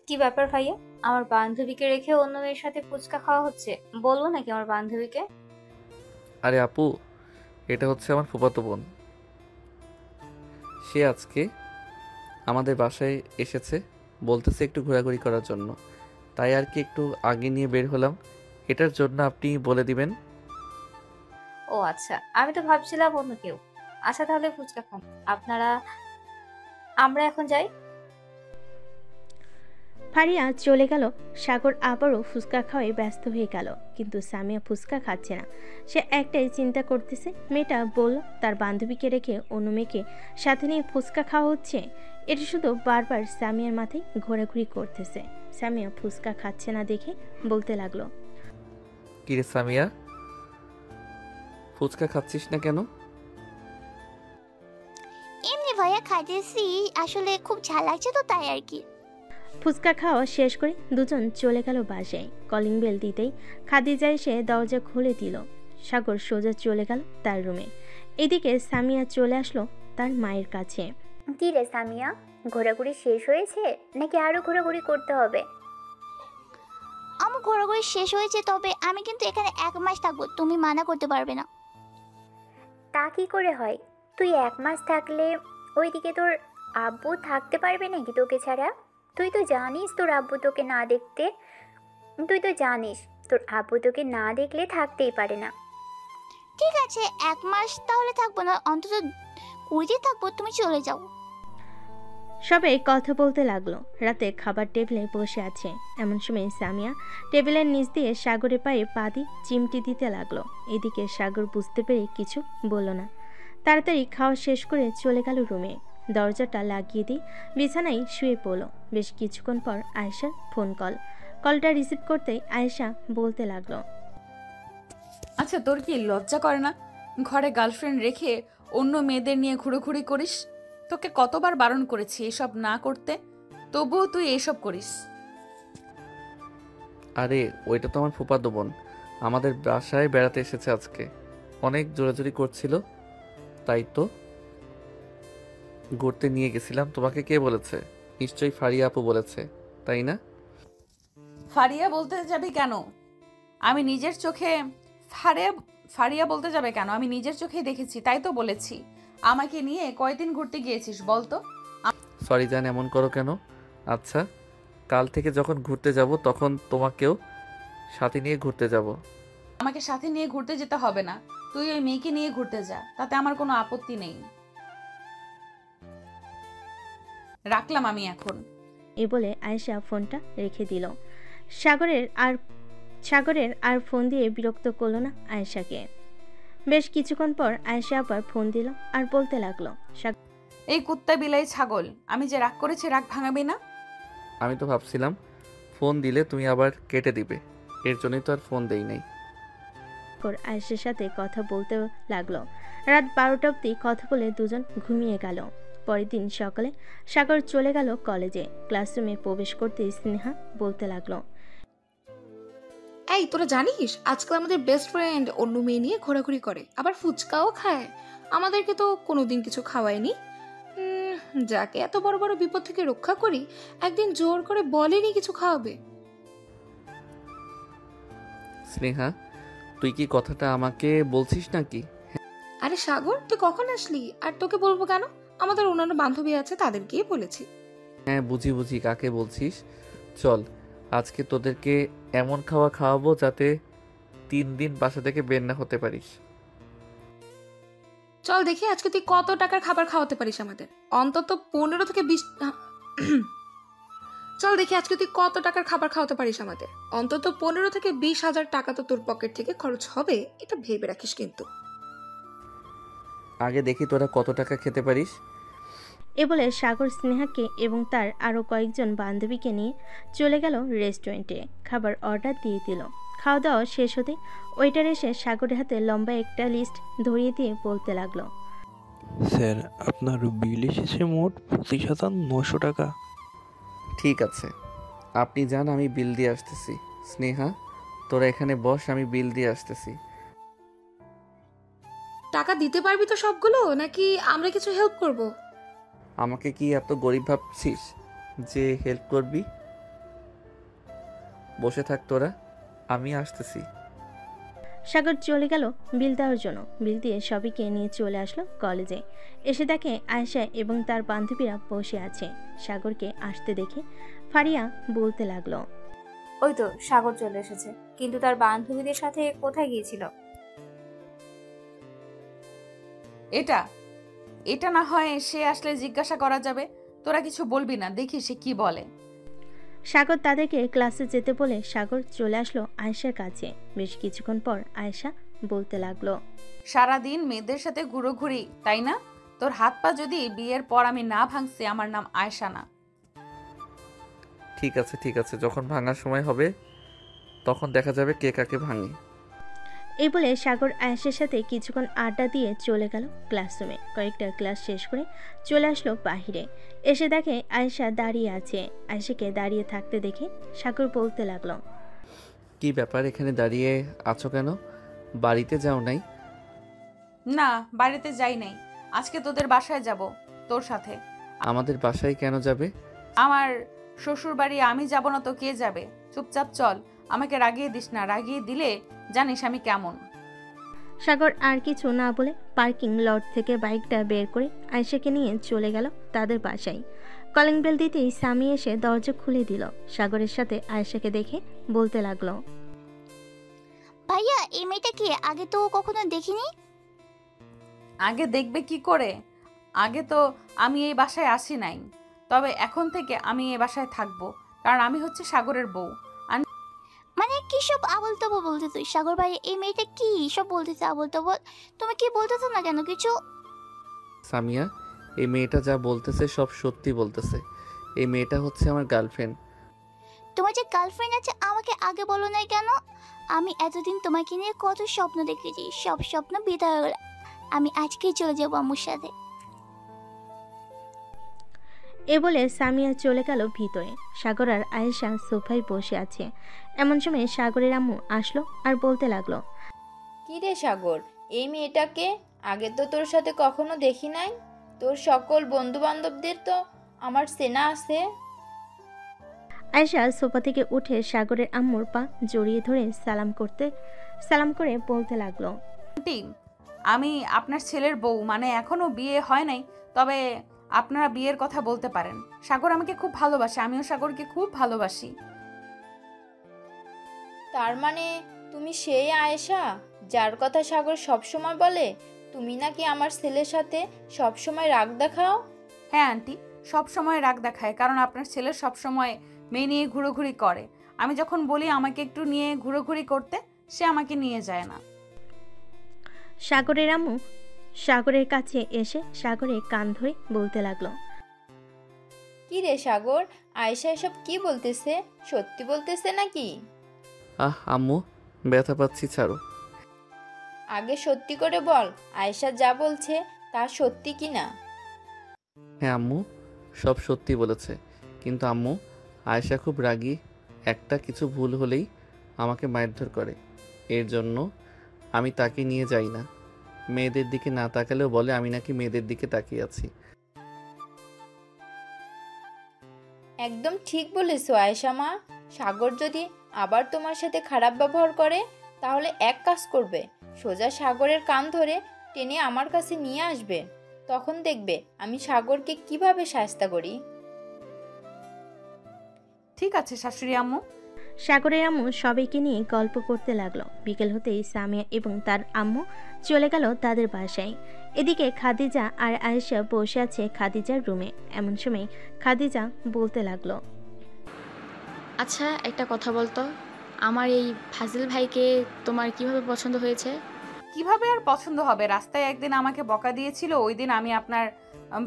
কি ব্যাপার ভাইয়া, আমার বান্ধবীকে রেখে অন্য মেয়ের সাথে ফুচকা খাওয়া হচ্ছে? বলবো নাকি আমার বান্ধবীকে? আরে আপু, এটা হচ্ছে আমার ফুফাতো বোন। সে আজকে আমাদের বাসায় এসেছে, বলতেছে একটু ঘোরাঘুরি করার জন্য, তাই আর কি একটু আগে নিয়ে বের হলাম। এটার জন্য আপনি বলে দিবেন। ও আচ্ছা, আমি তো ভাবছিলাম অন্য কেউ। আচ্ছা তাহলে ফুচকা খান আমরা এখন যাই। ফারিয়া চলে গেল। সাগর আবারও ফুচকা খাওয়ায় ব্যস্ত হয়ে গেল। কিন্তু সামিয়া ফুচকা খাচ্ছে না। সে একটাই চিন্তা করতেছে, মেয়েটা বলল তার বান্ধবীকে রেখে অন্য মেয়েকে সাথে নিয়ে ফুচকা খাওয়া হচ্ছে। এটা শুধু বারবার সামিয়ার মাথায় ঘোরাঘুরি করতেছে। সামিয়া ফুচকা খাচ্ছে না দেখে বলতে লাগলো, কিরে সামিয়া, ফুচকা খাচ্ছিস না কেন? এমনি ভাইয়া খাইতেছি, আসলে খুব ঝাল লাগছে তো তাই আর কি। ফুচকা খাওয়া শেষ করে দুজন চলে গেল বাসায়। কলিং বেল দিতেই খাদিজা এসে দরজা খুলে দিল। সাগর সোজা চলে গেল তার রুমে। এদিকে সামিয়া চলে আসলো তার মায়ের কাছে। কি রে সামিয়া, ঘোরাঘুরি শেষ হয়েছে নাকি আরো ঘোরাঘুরি করতে হবে? আমার ঘোরাঘুরি শেষ হয়েছে, তবে আমি কিন্তু এখানে 1 মাস থাকবো, তুমি মানা করতে পারবে না। তা কি করে হয়? তুই 1 মাস থাকলে ওইদিকে তোর আব্বু থাকতে পারবে নাকি তোকে ছাড়া? তুই তো জানিস তোর আব্বু তোকে না দেখলে থাকতেই পারে না। ঠিক আছে, 1 মাস তাহলে থাকবো না, অন্তত 20 দিন থাকবো, তুমি চলে যাও। সবাই কথা বলতে লাগলো। রাতে খাবার টেবিলে বসে আছে। এমন সময় সামিয়া টেবিলের নিচ দিয়ে সাগরের পায়ে পা দিয়ে চিমটি দিতে লাগলো। এদিকে সাগর বুঝতে পেরে কিছু বলল না। তাড়াতাড়ি খাওয়া শেষ করে চলে গেল রুমে। দরজাটা লাগিয়ে দিয়ে বিছানায় শুয়ে পড়ল। বেশ কিছুক্ষণ পর আয়েশার ফোন কলটা রিসিভ করতেই আয়েশা বলতে লাগলো, আচ্ছা তোর কি লজ্জা করে না? ঘরে গার্লফ্রেন্ড রেখে অন্য মেয়েদের নিয়ে ঘুরোঘুরি করিস? তোকে কতবার বারণ করেছি এসব না করতে, তবুও তুই এসব করিস। আরে ওইটা তো আমার ফুফাতো বোন, আমাদের বাসায় বেড়াতে এসেছে আজকে। অনেক জোরাজুরি করছিল, তাই তো ঘুরতে নিয়ে গেছিলাম। তোমাকে কে বলেছে? নিশ্চয়ই ফারিয়া আপু বলেছে, তাই না? ফারিয়া বলতে যাবে কেন? আমি নিজের চোখে ফারিয়া বলতে যাবে কেন? আমি নিজের চোখেই দেখেছি, তাই তো বলেছি। আমাকে নিয়ে কয়দিন ঘুরতে গিয়েছিস বলতো? সরি জান, এমন করো কেন? আচ্ছা, কাল থেকে যখন ঘুরতে যাব তখন তোমাকেও সাথে নিয়ে ঘুরতে যাব। আমাকে সাথে নিয়ে ঘুরতে যেতে হবে না, তুই ওই মেয়েকে নিয়ে ঘুরতে যা, তাতে আমার কোনো আপত্তি নেই। রাখলাম আমি এখন। এ বলে আয়েশা ফোনটা রেখে দিল। সাগরের আর ফোন দিয়ে বিরক্ত করলো না আয়েশাকে। বেশ কিছুক্ষণ পর আয়েশা আবার ফোন দিল আর বলতে লাগলো, এই কুত্তা বিলাই ছাগল, আমি যে রাগ করেছি রাগ ভাঙাবি না? আমি তো ভাবছিলাম ফোন দিলে তুমি আবার কেটে দিবে, এর জন্যই তো আর ফোন দেই নাই। আয়েশার সাথে কথা বলতে লাগলো। রাত 12টা অবধি কথা বলে দুজন ঘুমিয়ে গেল। পরের দিন সকালে সাগর চলে গেল কলেজে। ক্লাসরুমে প্রবেশ করতে স্নেহা বলতে লাগলো, এই তোরা জানিস আজকাল আমাদের বেস্ট ফ্রেন্ড অন্য মেয়ে নিয়ে ঘোরাঘুরি করে, আবার ফুচকাও খায়। আমাদেরকে তো কোনোদিন কিছু খাওয়ায়নি। যাকে এত বড় বড় বিপদ থেকে রক্ষা করি, একদিন জোর করে বলেনি কিছু খাওয়াবে। স্নেহা, তুই কি কথাটা আমাকে বলছিস নাকি? আরে সাগর, তুই কখন আসলি? আর তোকে বলবো কেন? আমাদের অন্যান্য বান্ধবী আছে, তাদেরকেই বলেছি। হ্যাঁ বুঝি কাকে বলছিস। চল আজকে তোদেরকে এমন খাওয়াবো যাতে 3 দিন বাসা থেকে বের না হতে পারিস। চল দেখি আজকে তুই কত টাকার খাবার খাওয়াতে পারিস আমাদের। অন্তত 15 থেকে 20 চল দেখি আজকে তুই কত টাকার খাবার খাওয়াতে পারিস আমাদের। অন্তত 15 থেকে 20,000 টাকা তো তোর পকেট থেকে খরচ হবে, এটা ভেবে রাখিস কিন্তু। আগে দেখি তোরা কত টাকা খেতে পারিস। এ বলে সাগর স্নেহাকে এবং তার আরও কয়েকজন বান্ধবীকে নিয়ে চলে গেল রেস্টুরেন্টে। খাবার অর্ডার দিয়ে দিল। খাওয়া দাওয়া শেষ হতে ওয়েটার এসে সাগরের হাতে লম্বা একটা লিস্ট ধরিয়ে দিয়ে বলতে লাগলো, স্যার আপনার বিল এসেছে মোট 25,900 টাকা। ঠিক আছে, আপনি যান, আমি বিল দিয়ে আসতেছি। স্নেহা, তোরা এখানে বস, আমি বিল দিয়ে আসতেছি। টাকা দিতে পারবি তো সবগুলো, নাকি আমরা কিছু হেল্প করব? আমাকে কি এত গরিব ভাবছিস যে হেল্প করবি? বসে থাক তোরা, আমি আসতেছি। সাগর চলে গেল বিল দেওয়ার জন্য। বিল দিয়ে সবাইকে নিয়ে চলে আসলো কলেজে। এসে দেখে আয়েশা এবং তার বান্ধবীরা বসে আছে। সাগরকে আসতে দেখে ফারিয়া বলতে লাগলো, ওই তো সাগর চলে এসেছে, কিন্তু তার বান্ধবীদের সাথে কোথায় গিয়েছিল? এটা এটা না হয় সে আসলে জিজ্ঞাসা করা যাবে। তোরা কিছু বলবি না, দেখি সে কি বলে। সাগর তাদেরকে ক্লাসে যেতে বলে সাগর চলে আসলো আয়েশার কাছে। বেশ কিছুক্ষণ পর আয়েশা বলতে লাগলো, সারাদিন মেয়েদের সাথে ঘুরোঘুরি, তাই না? তোর হাত পা যদি বিয়ের পর আমি না ভাঙছি, আমার নাম আয়েশা না। ঠিক আছে ঠিক আছে, যখন ভাঙার সময় হবে তখন দেখা যাবে কে কাকে ভাঙে। এই বলে সাগর আয়েশার সাথে কিছুক্ষণ আড্ডা দিয়ে চলে গেল ক্লাসরুমে। কয়েকটা ক্লাস শেষ করে চলে আসলো বাহিরে। এসে দেখে আয়েশা দাঁড়িয়ে আছে। আয়েশাকে দাঁড়িয়ে থাকতে দেখে সাগর বলতে লাগলো, কি ব্যাপার, এখানে দাঁড়িয়ে আছো কেন? বাড়িতে যাও নাই? না, বাড়িতে যাই নাই, আজকে তোদের বাসায় যাব তোর সাথে। আমাদের বাসায় কেন যাবে? আমার শ্বশুর বাড়ি আমি যাব না তো কে যাবে? চুপচাপ চল, আমাকে রাগিয়ে দিস না, রাগিয়ে দিলে জানিস আমি কেমন। সাগর আর কিছু না বলে পার্কিং লট থেকে বাইকটা বের করে আয়েশাকে নিয়ে চলে গেল তাদের বাসায়। কলিং বেল দিতেই স্বামী এসে দরজা খুলে দিল। সাগরের সাথে আয়েশাকে দেখে বলতে লাগলো, ভাইয়া এই মেয়েটা কি? আগে তো কখনো দেখিনি। আগে দেখবে কি করে? আগে তো আমি এই বাসায় আসি নাই, তবে এখন থেকে আমি এই বাসায় থাকবো, কারণ আমি হচ্ছে সাগরের বউ। মানে কি সব আবল তাবল বলতে তুই? সাগর ভাই এই মেয়েটা কি সব বলতেছে আবল তাবল? তুমি কি বলতেছো না কেন কিছু? সামিয়া, এই মেয়েটা যা বলতেছে সব সত্যি বলতেছে। এই মেয়েটা হচ্ছে আমার গার্লফ্রেন্ড। তোমার যে গার্লফ্রেন্ড আছে আমাকে আগে বলো নাই কেন? আমি এতদিন তোমাকে নিয়ে কত স্বপ্ন দেখেছি, সব স্বপ্ন বিদায় হয়ে গেল। আমি আজকেই চলে যাবো আম্মুর সাথে। এ বলে সামিয়া চলে গেল ভিতরে। সাগর আর আয়েশা সোফায় বসে আছে। এমন সময় সাগরের আম্মু আসলো আর বলতে লাগলো, কি রে সাগর, এই মেয়েটাকে আগে তো তোর সাথে কখনো দেখি নাই। তোর সকল বন্ধু বান্ধবদের তো আমার চেনা আছে। আয়েশা সোফা থেকে উঠে সাগরের আম্মুর পা জড়িয়ে ধরে সালাম করে বলতে লাগলো, আন্টি, আমি আপনার ছেলের বউ, মানে এখনো বিয়ে হয় নাই, তবে আপনারা বিয়ের কথা বলতে পারেন। সাগর আমাকে খুব ভালোবাসে, আমিও সাগরকে খুব ভালোবাসি। তার মানে তুমি সেই আয়েশা যার কথা সাগর সবসময় বলে? তুমি নাকি আমার ছেলের সাথে সবসময় রাগ দেখাও? হ্যাঁ আন্টি, সব সময় রাগ দেখায়, কারণ আপনার ছেলে সব সময় মেয়ে নিয়ে ঘুরোঘুরি করে। আমি যখন বলি আমাকে একটু নিয়ে ঘুরোঘুরি করতে, সে আমাকে নিয়ে যায় না। সাগরের আম্মু সাগরের কাছে এসে সাগরের কান ধরে বলতে লাগলো, কি রে সাগর, আয়েশা এসব কি বলতেছে? সত্যি বলতেছে নাকি? আম্মু, ব্যথা পাচ্ছি, ছাড়ো। আগে সত্যি করে বল, আয়েশা যা বলছে তা সত্যি কি না? হ্যাঁ আম্মু, সব সত্যি বলেছে। কিন্তু আম্মু, আয়েশা খুব রাগী। একটা কিছু ভুল হলেই আমাকে মারধর করে। এর জন্য আমি তাকে নিয়ে যাই না। মেয়েদের দিকে না তাকালেও বলে আমি নাকি মেয়েদের দিকে তাকিয়ে আছি। একদম ঠিক বলেছো আয়েশা মা। সাগর যদি আবার তোমার সাথে খারাপ ব্যবহার করে তাহলে এক কাজ করবে, সোজা সাগরের কান ধরে টেনে আমার কাছে নিয়ে আসবে। তখন দেখবে আমি সাগরকে কিভাবে শায়েস্তা করি। ঠিক আছে শাশুড়ি আম্মু। সাগরের আম্মু সবাইকে নিয়ে গল্প করতে লাগলো। বিকেল হতেই সামিয়া এবং তার আম্মু চলে গেল তাদের বাসায়। এদিকে খাদিজা আর আয়েশা বসে আছে খাদিজার রুমে। এমন সময় খাদিজা বলতে লাগলো, আচ্ছা একটা কথা বলতো, আমার এই ফাজিল ভাইকে তোমার কিভাবে পছন্দ হয়েছে? কিভাবে আর পছন্দ হবে? রাস্তায় একদিন আমাকে বকা দিয়েছিল, ওই দিন আমি আপনার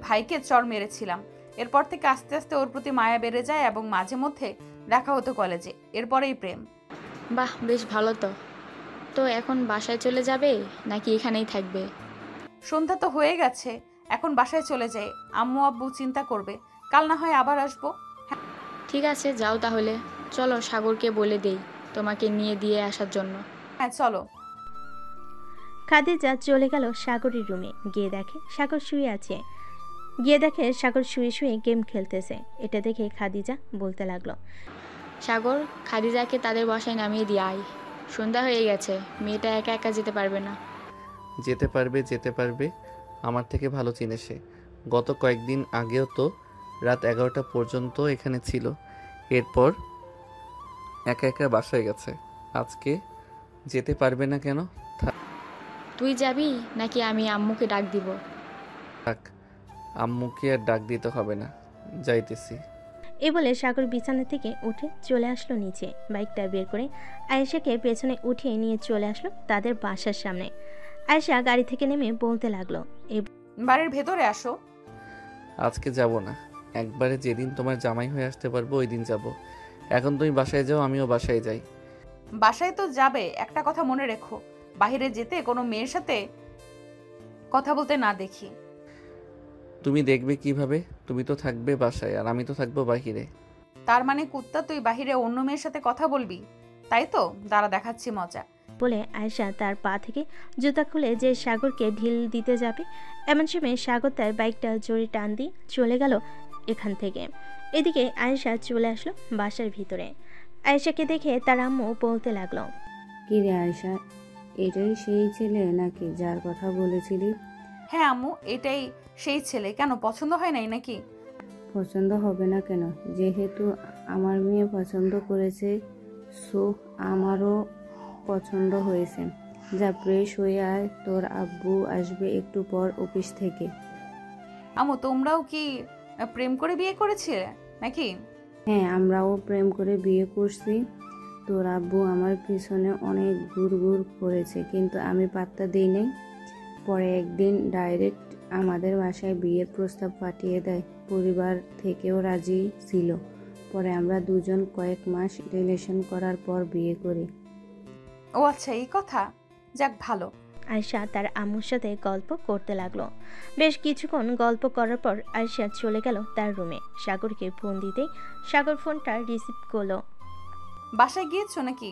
ভাইকে চড় মেরেছিলাম। এরপর থেকে আস্তে আস্তে ওর প্রতি মায়া বেড়ে যায় এবং মাঝে মধ্যে দেখা হতো কলেজে, এরপরেই প্রেম। বাহ, বেশ ভালো তো। তো এখন বাসায় চলে যাবে নাকি এখানেই থাকবে? সন্ধ্যা তো হয়ে গেছে, এখন বাসায় চলে যাই। আম্মু আব্বু চিন্তা করবে, কাল না হয় আবার আসবো। ঠিক আছে, যাও তাহলে। চলো সাগরকে বলে দেই তোমাকে নিয়ে দিয়ে আসার জন্য। হ্যাঁ চলো। খাদিজা চলে গেল সাগরের রুমে। গিয়ে দেখে সাগর শুয়ে আছে। সাগর শুয়ে শুয়ে গেম খেলতেছে। এটা দেখে খাদিজা বলতে লাগলো, সাগর, খাদিজাকে তাদের বাসায় নামিয়ে দিয়ে আয়। সন্ধ্যা হয়ে গেছে, মেয়েটা একা একা যেতে পারবে না। যেতে পারবে, আমার থেকে ভালো চিনে সে। গত কয়েকদিন আগেও তো রাত 11টা পর্যন্ত এখানে ছিল, এরপর একা একা বাসায় গেছে। আজকে যেতে পারবে না কেন? তুই যাবি নাকি আমি আম্মুকে ডাক দিব? থাক, আম্মুকে আর ডাক দিতে হবে না, যাইতেছি। এ বলে সাগর বিছানা থেকে উঠে চলে আসলো নিচে। বাইকটা বের করে আয়েশাকে পেছনে উঠিয়ে নিয়ে চলে আসলো তাদের বাসার সামনে। আয়েশা গাড়ি থেকে নেমে বলতে লাগলো, বাড়ির ভেতরে আসো। আজকে যাব না, একবারে যেদিন তোমার জামাই হয়ে আসতে পারবো ওই দিন যাব। এখন তুমি বাসায় যাও, আমিও বাসায় যাই। বাসায় তো যাবে, একটা কথা মনে রেখো, বাইরে যেতে কোনো মেয়ের সাথে কথা বলতে না দেখি। তুমি দেখবে কিভাবে? তুমি তো থাকবে বাসায় আর আমি তো থাকবো বাহিরে। তার মানে কুত্তা, তুই বাহিরে অন্য মেয়ের সাথে কথা বলবি, তাই তো? দাঁড়া, দেখাচ্ছি মজা। বলে আয়েশা তার পা থেকে জুতা খুলে যে সাগরকে ঢিল দিতে যাবে, এমন সময় সাগর তার বাইকটা জোরে টান দিয়ে চলে গেল এখান থেকে। এদিকে আয়েশা চলে আসলো বাসার ভিতরে। আয়েশাকে দেখে তার আম্মু বলতে লাগলো, কি রে আয়শা, এটাই সেই ছেলে নাকি যার কথা বলেছিলি? হ্যাঁ আম্মু, এটাই সেই ছেলে। কেন, পছন্দ হয় নাই নাকি? পছন্দ হবে না কেন? যেহেতু আমার মেয়ে পছন্দ করেছে, সো আমারও পছন্দ হয়েছে। যা ফ্রেশ হয়ে আয়, তোর আব্বু আসবে একটু পর অফিস থেকে। আম্মু, তোমরাও কি প্রেম করে বিয়ে করেছিলে নাকি? হ্যাঁ, আমরাও প্রেম করে বিয়ে করছি। তোর আব্বু আমার পিছনে অনেক ঘুর করেছে, কিন্তু আমি পাত্তা দিই নাই। পরে একদিন ডাইরেক্ট আমাদের বাসায় বিয়ের প্রস্তাব পাঠিয়ে দেয়। পরিবার থেকেও রাজি ছিল। পরে আমরা দুজন কয়েক মাস রিলেশন করার পর বিয়ে করি। ও আচ্ছা, এই কথা। যাক, ভালো। আয়েশা তার আম্মুর সাথে গল্প করতে লাগলো। বেশ কিছুক্ষণ গল্প করার পর আয়েশা চলে গেল তার রুমে। সাগরকে ফোন দিতেই সাগর ফোনটা রিসিভ করলো। বাসায় গিয়েছো নাকি?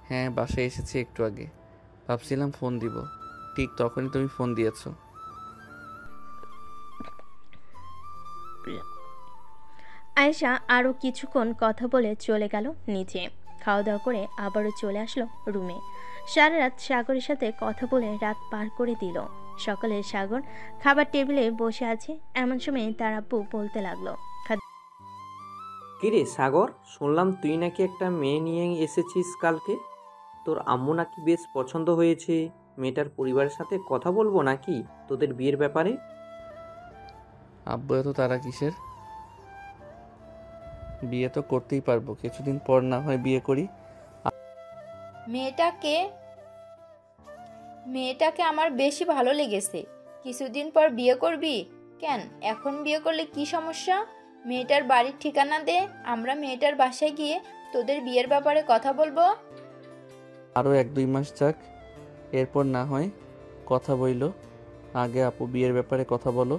হ্যাঁ, বাসায় এসেছি একটু আগে। ভাবছিলাম ফোন দিব, ঠিক তখনই তুমি ফোন দিয়েছো। আয়েশা আরও কিছুক্ষণ কথা বলে চলে গেল নিচে। খাওয়া দাওয়া করে আবারও চলে আসলো রুমে। সারা রাত সাগরের সাথে কথা বলে রাত পার করে দিল। সকালে সাগর খাবার টেবিলে বসে আছে, এমন সময় তার আব্বু বলতে লাগলো, কিরে সাগর, শুনলাম তুই নাকি একটা মেয়ে নিয়ে এসেছিস কালকে। তোর আম্মু নাকি বেশ পছন্দ হয়েছে। মেয়েটার পরিবারের সাথে কথা বলবো নাকি তোদের বিয়ের ব্যাপারে? আব্বু এত তারা কিসের? বিয়ে তো করতেই পারবো, কিছুদিন পর না হয় বিয়ে করি। মেয়েটাকে আমার বেশি ভালো লেগেছে। কিছুদিন পর বিয়ে করবি? কেন, এখন বিয়ে করলে কি সমস্যা? মেয়েটার বাড়ির ঠিকানা দে, আমরা মেয়েটার বাসায় গিয়ে তোদের বিয়ের ব্যাপারে কথা বলবো। আরও 1-2 মাস যাক, এরপর না হয় কথা বইলো। আগে আপু বিয়ের ব্যাপারে কথা বলো।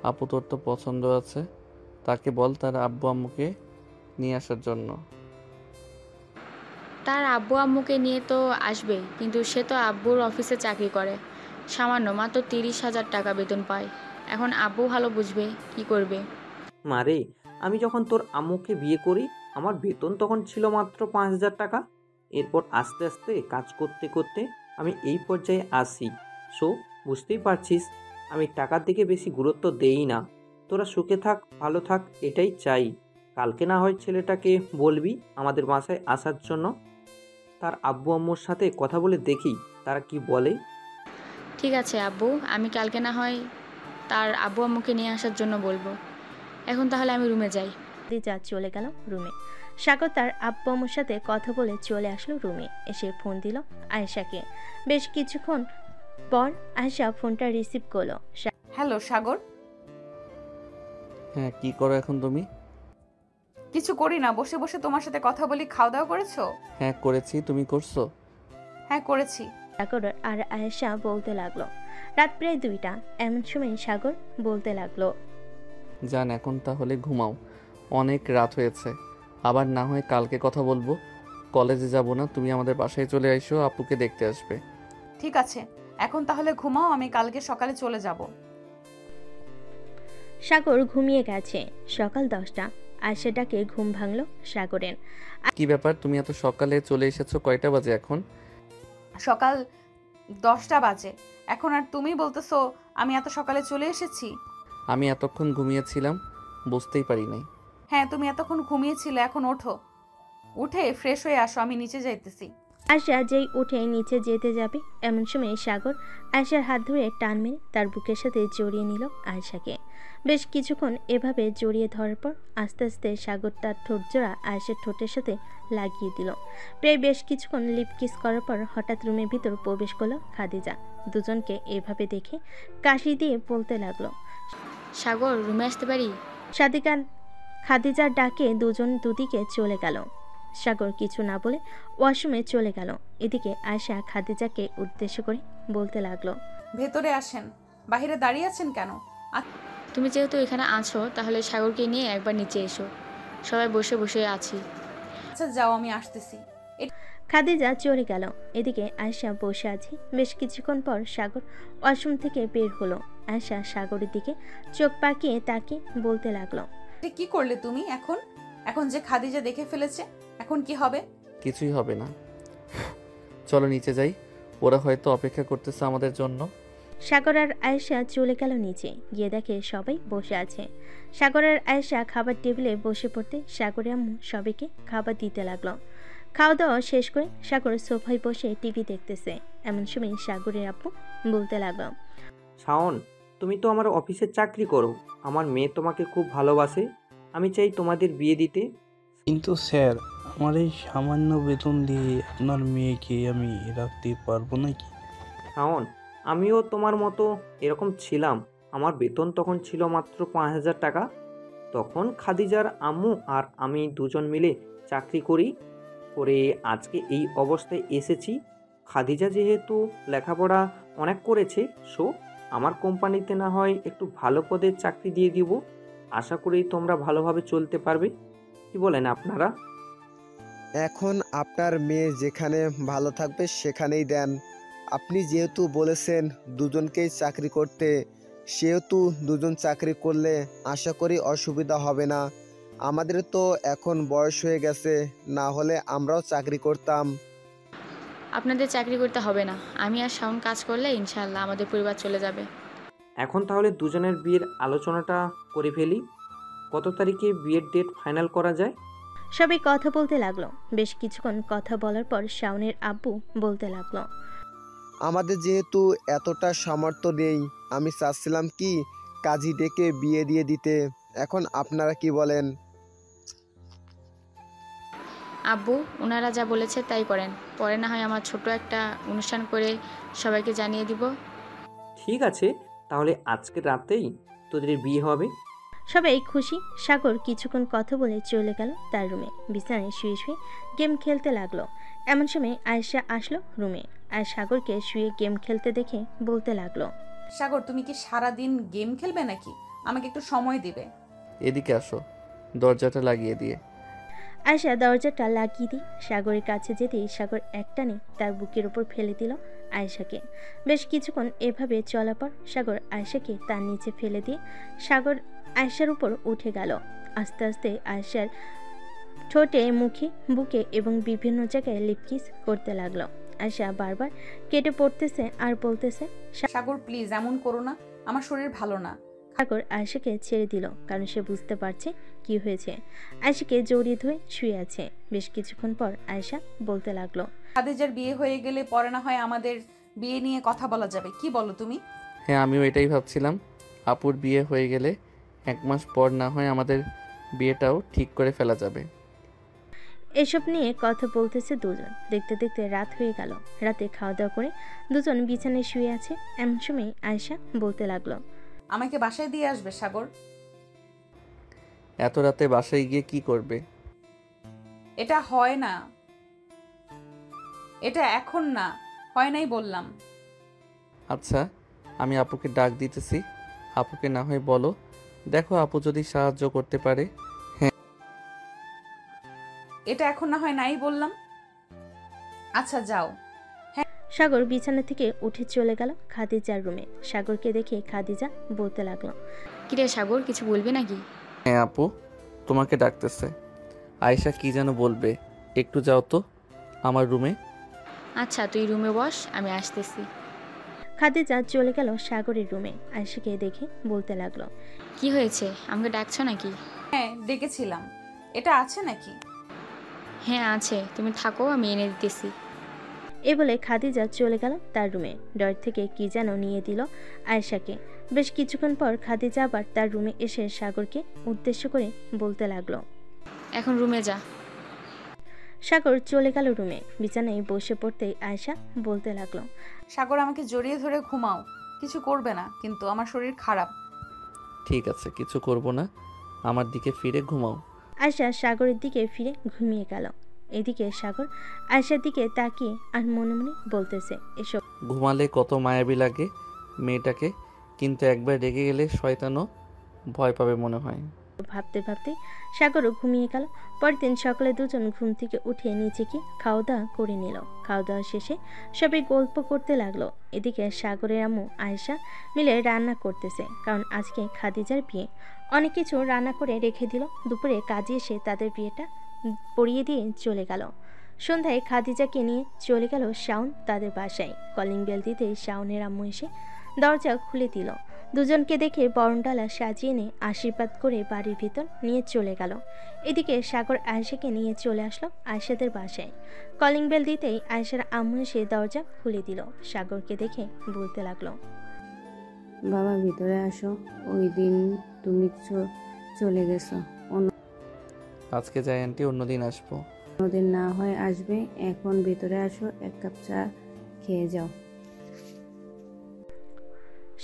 আপু তোর তো পছন্দ আছে, তাকে বল তার আব্বু আম্মুকে নিয়ে আসার জন্য। তার আব্বু আম্মুকে নিয়ে তো আসবে, কিন্তু সে তো আব্বুর অফিসে চাকরি করে। সামান্য মাত্র 30,000 টাকা বেতন পায়। এখন আব্বু ভালো বুঝবে কি করবে। মারে, আমি যখন তোর আম্মুকে বিয়ে করি আমার বেতন তখন ছিল মাত্র 5,000 টাকা। এরপর আস্তে আস্তে কাজ করতে করতে আমি এই পর্যায়ে আসি। সো বুঝতেই পারছিস আমি টাকার দিকে বেশি গুরুত্ব দেই না। তোরা সুখে থাক, ভালো থাক, এটাই চাই। কালকে না হয় ছেলেটাকে বলবি আমাদের বাসায় আসার জন্য। তার আব্বু আম্মুর সাথে কথা বলে দেখি তারা কি বলে। ঠিক আছে আব্বু, আমি কালকে না হয় তার আব্বু আম্মুকে নিয়ে আসার জন্য বলবো। এখন তাহলে আমি রুমে যাই। দিজা চলে গেল রুমে। সাগর তার আব্বু আম্মুর সাথে কথা বলে চলে আসলো রুমে। এসে ফোন দিল আয়েশাকে। বেশ কিছুক্ষণ পর আয়েশা ফোনটা রিসিভ করলো। হ্যালো সাগর। হ্যাঁ, কি করো এখন তুমি? কিছু করি না, বসে বসে তোমার সাথে কথা বলি। খাওয়া দাওয়া করেছো? হ্যাঁ করেছি, তুমি করছো? হ্যাঁ করেছি। সাগর আর আয়েশা বলতে লাগলো। রাত প্রায় 2টা। এমন সময় সাগর বলতে লাগলো, যান এখন তাহলে ঘুমাও, অনেক রাত হয়েছে। আবার না হয় কালকে কথা বলবো। কলেজে যাব না, তুমি আমাদের বাসায় চলে এসো, আপুকে দেখতে আসবে। ঠিক আছে, এখন তাহলে ঘুমাও, আমি কালকে সকালে চলে যাব। সাগর ঘুমিয়ে গেছে। সকাল 10টা। আয়েশা ডাকে ঘুম ভাঙলো সাগরের। কি ব্যাপার, তুমি এত সকালে চলে এসেছো? কয়টা বাজে এখন? সকাল 10টা বাজে। এখন আর তুমি বলতেছো আমি এত সকালে চলে এসেছি? আমি এতক্ষণ ঘুমিয়েছিলাম, বুঝতেই পারি নাই। হ্যাঁ তুমি এতক্ষণ ঘুমিয়েছিলে, এখন ওঠো, উঠে ফ্রেশ হয়ে আসো, আমি নিচে যাইতেছি। আয়েশা যেই উঠে নিচে যেতে যাবে এমন সময় সাগর আয়েশার হাত ধরে টান মেরে তার বুকের সাথে জড়িয়ে নিল আয়েশাকে। বেশ কিছুক্ষণ এভাবে জড়িয়ে ধরার পর আস্তে আস্তে সাগর তার ঠোঁটজোড়া আয়েশার ঠোঁটের সাথে লাগিয়ে দিল। প্রায় বেশ কিছুক্ষণ লিপ কিস করার পর হঠাৎ রুমের ভিতর প্রবেশ করলো খাদিজা। দুজনকে এভাবে দেখে কাশি দিয়ে বলতে লাগলো, সাগর, রুমে আসতে পারি? খাদিজার ডাকে দুজন দুদিকে চলে গেল। সাগর কিছু না বলে ওয়াশরুমে চলে গেল। এদিকে আয়েশা খাদিজাকে উদ্দেশ্য করে বলতে লাগলো, ভেতরে আসেন, বাইরে দাঁড়িয়ে আছেন কেন? তুমি যেহেতু এখানে আছো তাহলে সাগরকে নিয়ে একবার নিচে এসো, সবাই বসে বসে আছি। আচ্ছা যাও, আমি আসতেছি। খাদিজা চলে গেল। এদিকে আয়েশা বসে আছে। বেশ কিছুক্ষণ পর সাগর ওয়াশরুম থেকে বের হলো। আয়েশা সাগরের দিকে চোখ পাকিয়ে তাকিয়ে বলতে লাগলো, কি করলে তুমি? এখন যে খাদিজা দেখে ফেলেছে, এখন কি হবে? কিছুই হবে না, চলো নিচে যাই, ওরা হয়তো অপেক্ষা করতেছে আমাদের জন্য। সাগর আর আয়েশা চলে গেল নিচে। গিয়ে দেখে সবাই বসে আছে। সাগর আর আয়েশা খাবার টেবিলে বসে পড়তে সাগরের আম্মু সবাইকে খাবার দিতে লাগলো। খাওয়া দাওয়া শেষ করে সাগর সোফায় বসে টিভি দেখতেছে। এমন সময় সাগরের আব্বু বলতে লাগলো, শাওন, তুমি তো আমার অফিসে চাকরি করো, আমার মেয়ে তোমাকে খুব ভালোবাসে, আমি চাই তোমাদের বিয়ে দিতে। কিন্তু স্যার, আমার এই সামান্য বেতন দিয়ে আপনার মেয়েকে আমি রাখতে পারবো নাকি? শাওন, আমিও তোমার মতো এরকম ছিলাম। আমার বেতন তখন ছিল মাত্র 5,000 টাকা। তখন খাদিজার আম্মু আর আমি দুজন মিলে চাকরি করে আজকে এই অবস্থায় এসেছি। খাদিজা যেহেতু লেখাপড়া অনেক করেছে, সো আমার কোম্পানিতে না হয় একটু ভালো পদের চাকরি দিয়ে দিব। আশা করি তোমরা ভালোভাবে চলতে পারবে। কি বলেন আপনারা? এখন আপনার মেয়ে যেখানে ভালো থাকবে সেখানেই দেন। আপনি যেহেতু বলেছেন দুজনকেই চাকরি করতে, সেহেতু দুজন চাকরি করলে আশা করি অসুবিধা হবে না। আমাদের তো এখন বয়স হয়ে গেছে, না হলে আমরাও চাকরি করতাম। আপনাদের চাকরি করতে হবে না, আমি আর শাওন কাজ করলে ইনশাআল্লাহ আমাদের পরিবার চলে যাবে। এখন তাহলে দুজনের বিয়ের আলোচনাটা করে ফেলি। কত তারিখে বিয়ের ডেট ফাইনাল করা যায়? সবাই কথা বলতে লাগলো। বেশ কিছুক্ষণ কথা বলার পর শাওনের আব্বু বলতে লাগলো, আমাদের যেহেতু এতটা সামর্থ্য নেই, আমি চাচ্ছিলাম কি কাজী ডেকে বিয়ে দিয়ে দিতে। এখন আপনারা কি বলেন? আব্বু, ওনারা যা বলেছে তাই করেন, পরে না হয় আমার ছোট একটা অনুষ্ঠান করে সবাইকে জানিয়ে দিব। ঠিক আছে, তাহলে আজকে রাতেই তোদের বিয়ে হবে। সবাই খুশি। সাগর কিছুক্ষণ কথা বলে চলে গেল তার রুমে। বিছানায় শুয়ে শুয়ে গেম খেলতে লাগলো। এমন সময় আয়েশা আসলো রুমে আর সাগরকে শুয়ে গেম খেলতে দেখে বলতে লাগলো, সাগর, তুমি কি সারাদিন গেম খেলবে নাকি? আমাকে একটু সময় দিবে। এদিকে আসো, দরজাটা লাগিয়ে দিয়ে। আয়েশা দরজাটা লাগিয়ে দিয়ে সাগরের কাছে যেতেই সাগর একটানে তার বুকের উপর ফেলে দিল আয়েশাকে। বেশ কিছুক্ষণ এভাবে চলার পর সাগর আয়েশাকে তার নিচে ফেলে দিয়ে সাগর আয়েশার উপর উঠে গেল। আস্তে আস্তে আয়েশার ঠোঁটে, মুখে, বুকে এবং বিভিন্ন জায়গায় লিপ কিস করতে লাগলো। আয়েশা বারবার কেটে পড়তেছে আর বলতেছে, সাগর প্লিজ এমন করো না, আমার শরীর ভালো না। সাগর আয়েশাকে ছেড়ে দিল, কারণ সে বুঝতে পারছে কি হয়েছে। আয়েশাকে জড়িয়ে ধরে শুয়ে আছে। বেশ কিছুক্ষণ পর আয়েশা বলতে লাগলো, খাদিজার বিয়ে হয়ে গেলে পরে না হয় আমাদের বিয়ে নিয়ে কথা বলা যাবে, কি বলো তুমি? হ্যাঁ আমিও এটাই ভাবছিলাম, আপুর বিয়ে হয়ে গেলে 1 মাস পর না হয় আমাদের বিয়েটাও ঠিক করে ফেলা যাবে। এসব নিয়ে কথা বলতেছে দুজন। দেখতে দেখতে রাত হয়ে গেল। রাতে খাওয়া দাওয়া করে দুজন বিছানায় শুয়ে আছে। এমন সময় আয়েশা বলতে লাগলো, আমাকে বাসায় দিয়ে আসবে সাগর। এত রাতে বাসায় গিয়ে কি করবে? এটা হয় না, এটা এখন না, হয় নাই বললাম। আচ্ছা, আমি আপুকে ডাক দিতেছি। আপুকে না হয় বলো, দেখো আপু যদি সাহায্য করতে পারে। এটা এখন না হয় নাই বললাম। আচ্ছা যাও। সাগর বিছানা থেকে উঠে চলে গেল খাদিজার রুমে। সাগরকে দেখে খাদিজা বলতে লাগলো, কিরে সাগর, কিছু বলবি নাকি? হ্যাঁ আপু, তোমাকে ডাকতেছে। আয়েশা কি যেন বলবে, একটু যাও তো আমার রুমে। আচ্ছা তুই রুমে বস, আমি আসতেছি। খাদিজা চলে গেল সাগরের রুমে। আয়েশাকে দেখে বলতে লাগলো, কি হয়েছে, আমাকে ডাকছো নাকি? হ্যাঁ ডেকেছিলাম। এটা আছে নাকি? হ্যাঁ আছে, তুমি থাকো, আমি এনে দিতেছি। এ বলে খাদিজা চলে গেল তার রুমে। ডর থেকে কি যেন নিয়ে দিল আয়েশাকে। বেশ কিছুক্ষণ পর খাদিজা আবার তার রুমে এসে সাগরকে উদ্দেশ্য করে বলতে লাগলো, এখন রুমে যা। সাগর চলে গেল রুমে। বিছানায় বসে পড়তেই আয়েশা বলতে লাগলো, সাগর আমাকে জড়িয়ে ধরে ঘুমাও, কিছু করবে না, কিন্তু আমার শরীর খারাপ। ঠিক আছে, কিছু করব না, আমার দিকে ফিরে ঘুমাও। আয়েশা সাগরের দিকে ফিরে ঘুমিয়ে গেল। এদিকে সাগর আয়েশার দিকে তাকিয়ে আর মনে মনে বলতেছে, এসব ঘুমালে কত মায়াবী লাগে মেয়েটাকে, কিন্তু একবার রেগে গেলে শয়তানও ভয় পাবে মনে হয়। ভাবতে ভাবতে সাগরও ঘুমিয়ে গেল। পরের দিন সকালে দুজন ঘুম থেকে উঠে নিচে গিয়ে খাওয়া দাওয়া করে নিল। খাওয়া দাওয়া শেষে সবাই গল্প করতে লাগলো। এদিকে সাগরের আম্মু আয়েশা মিলে রান্না করতেছে, কারণ আজকে খাদিজার বিয়ে। অনেক কিছু রান্না করে রেখে দিল। দুপুরে কাজে এসে তাদের বিয়েটা পড়িয়ে দিয়ে চলে গেল। সন্ধ্যায় খাদিজাকে নিয়ে চলে গেল শাওন তাদের বাসায়। কলিং বেল দিতেই শাওনের আম্মু এসে দরজা খুলে দিল। দুজনকে দেখে বরণডালা সাজিয়ে নিয়ে আশীর্বাদ করে বাড়ির ভিতর নিয়ে চলে গেল। এদিকে সাগর আয়েশাকে নিয়ে চলে আসলো আয়েশাদের বাসায়। কলিং বেল দিতেই আয়েশার আম্মু এসে দরজা খুলে দিল। সাগরকে দেখে বলতে লাগলো, বাবা ভিতরে আসো, ওই দিন তুমি চলে গেছো, আজকে যাই আন্টি, অন্যদিন আসবো। অন্যদিন না হয় আসবে, এখন ভিতরে আসো, এক কাপ চা খেয়ে যাও।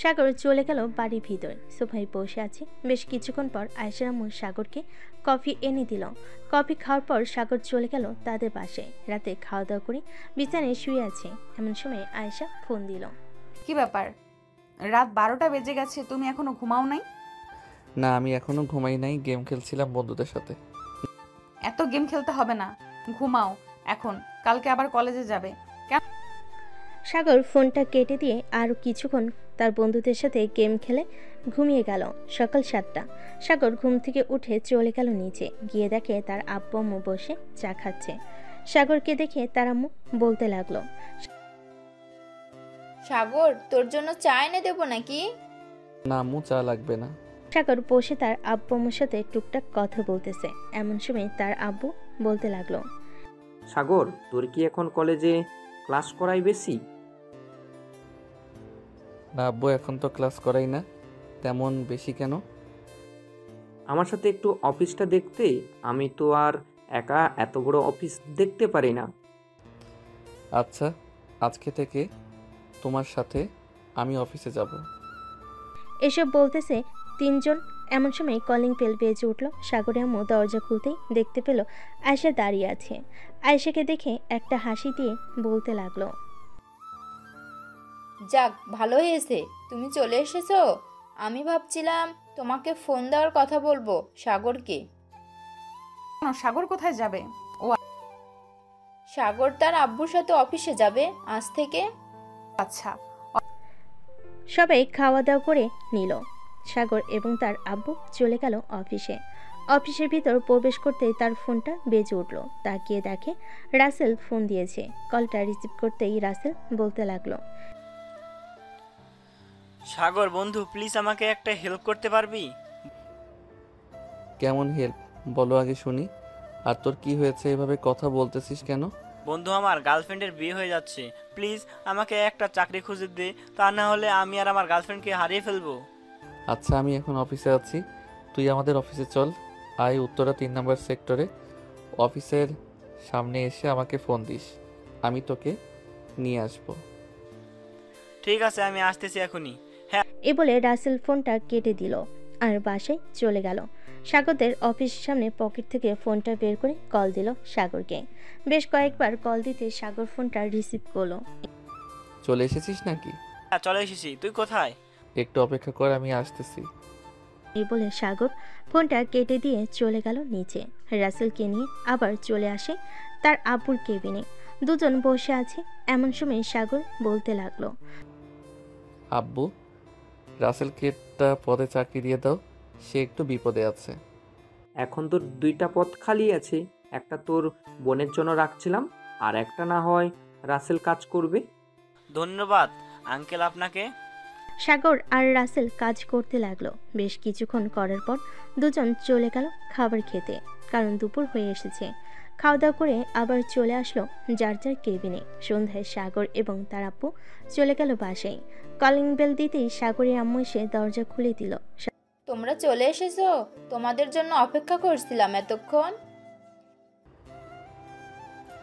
সাগর চলে গেল বাড়ির ভিতর। সোফায় বসে আছে। বেশ কিছুক্ষণ পর আয়েশার আম্মু সাগরকে কফি এনে দিল। কফি খাওয়ার পর সাগর চলে গেল তাদের বাসায়। রাতে খাওয়া দাওয়া করে বিছানায় শুয়ে আছে, এমন সময় আয়েশা ফোন দিল। কি ব্যাপার, রাত 12টা বেজে গেছে, তুমি এখনো ঘুমাও নাই? না, আমি এখনো ঘুমাই নাই, গেম খেলছিলাম বন্ধুদের সাথে। এত গেম খেলতে হবে না, ঘুমাও এখন, কালকে আবার কলেজে যাবে। সাগর ফোনটা কেটে দিয়ে আরও কিছুক্ষণ তার বন্ধুদের সাথে গেম খেলে ঘুমিয়ে গেল। সকাল 7টা। সাগর ঘুম থেকে উঠে চলে গেল নিচে। গিয়ে দেখে তার আব্বু আম্মু বসে চা খাচ্ছে। সাগরকে দেখে তার আম্মু বলতে লাগলো, সাগর, তোর জন্য চা এনে দেবো নাকি? না আম্মু, চা লাগবে না। সাগর বসে তার আব্বু আম্মুর সাথে টুকটাক কথা বলতেছে। এমন সময় তার আব্বু বলতে লাগলো, সাগর, তোর কি এখন কলেজে ক্লাস করাই বেশি? না আব্বু, এখন তো ক্লাস করাই না, তেমন বেশি কেন? আমার সাথে একটু অফিসটা দেখতে, আমি তো আর একা এত বড় অফিস দেখতে পারি না। আচ্ছা, আজকে থেকে তোমার সাথে আমি অফিসে যাব। এসব বলতেছে তিনজন। এমন সময় কলিং বেল বেজে উঠল। সাগরের আম্মু দরজা খুলতেই দেখতে পেল আয়েশা দাঁড়িয়ে আছে। আয়েশাকে দেখে একটা হাসি দিয়ে বলতে লাগলো, যাক, ভালো হয়েছে তুমি চলে এসেছো। আমি ভাবছিলাম তোমাকে ফোন দেওয়ার কথা বলবো সাগরকে। সাগর কোথায় যাবে? সাগর তার আব্বুর সাথে অফিসে যাবে আজ থেকে। আচ্ছা। সবাই খাওয়া দাওয়া করে নিল। সাগর এবং তার আব্বু চলে গেল অফিসে। অফিসের ভিতর প্রবেশ করতেই তার ফোনটা বেজে উঠল। তাকিয়ে দেখে রাসেল ফোন দিয়েছে। কলটা রিসিভ করতেই রাসেল বলতে লাগলো, সাগর বন্ধু, প্লিজ আমাকে একটা হেল্প করতে পারবি? কেমন হেল্প বলো আগে শুনি। আর তোর কি হয়েছে, এভাবে কথা বলতেছিস কেন? বন্ধু, আমার গার্লফ্রেন্ডের বিয়ে হয়ে যাচ্ছে, প্লিজ আমাকে একটা চাকরি খুঁজে দে, তা না হলে আমি আর আমার গার্লফ্রেন্ডকে হারিয়ে ফেলবো। আচ্ছা, আমি এখন অফিসে আছি, তুই আমাদের অফিসে চল। আয় উত্তরা 3 নম্বর সেক্টরে। অফিসের সামনে এসে আমাকে ফোন দিস, আমি তোকে নিয়ে আসবো। ঠিক আছে, আমি আসতেছি এখনই। এ বলে রাসেল ফোনটা কেটে দিল আর বাসায় চলে গেল। সাগরদের অফিসের সামনে পকেট থেকে ফোনটা বের করে কল দিল সাগরকে। বেশ কয়েকবার কল দিতে সাগর ফোনটা রিসিভ করলো। চলে এসেছিস নাকি? হ্যাঁ চলে এসেছি, তুই কোথায়? একটু অপেক্ষা কর, আমি আসতেছি। এই বলে সাগর ফোনটা কেটে দিয়ে চলে গেল নিচে। রাসেলকে নিয়ে আবার চলে আসে তার আব্বুর কেবিনে। দুজন বসে আছে। এমন সময় সাগর বলতে লাগলো, আব্বু, রাসেলকে একটা পদে চাকরি দিয়ে দাও, সে একটু বিপদে আছে। এখন তোর 2টা পদ খালি আছে, একটা তোর বোনের জন্য রাখছিলাম, আর একটা না হয় রাসেল কাজ করবে। ধন্যবাদ আঙ্কেল আপনাকে। সাগর আর রাসেল কাজ করতে লাগলো। বেশ কিছুক্ষণ করার পর দুজন চলে গেল খাবার খেতে, কারণ দুপুর হয়ে এসেছে। খাওয়া দাওয়া করে আবার চলে আসলো যার যার কেবিনে। সন্ধ্যায় সাগর এবং তার আব্বু চলে গেল বাসায়। কলিং বেল দিতেই সাগরের আম্মু এসে দরজা খুলে দিল। তোমরা চলে এসেছো? তোমাদের জন্য অপেক্ষা করছিলাম এতক্ষণ।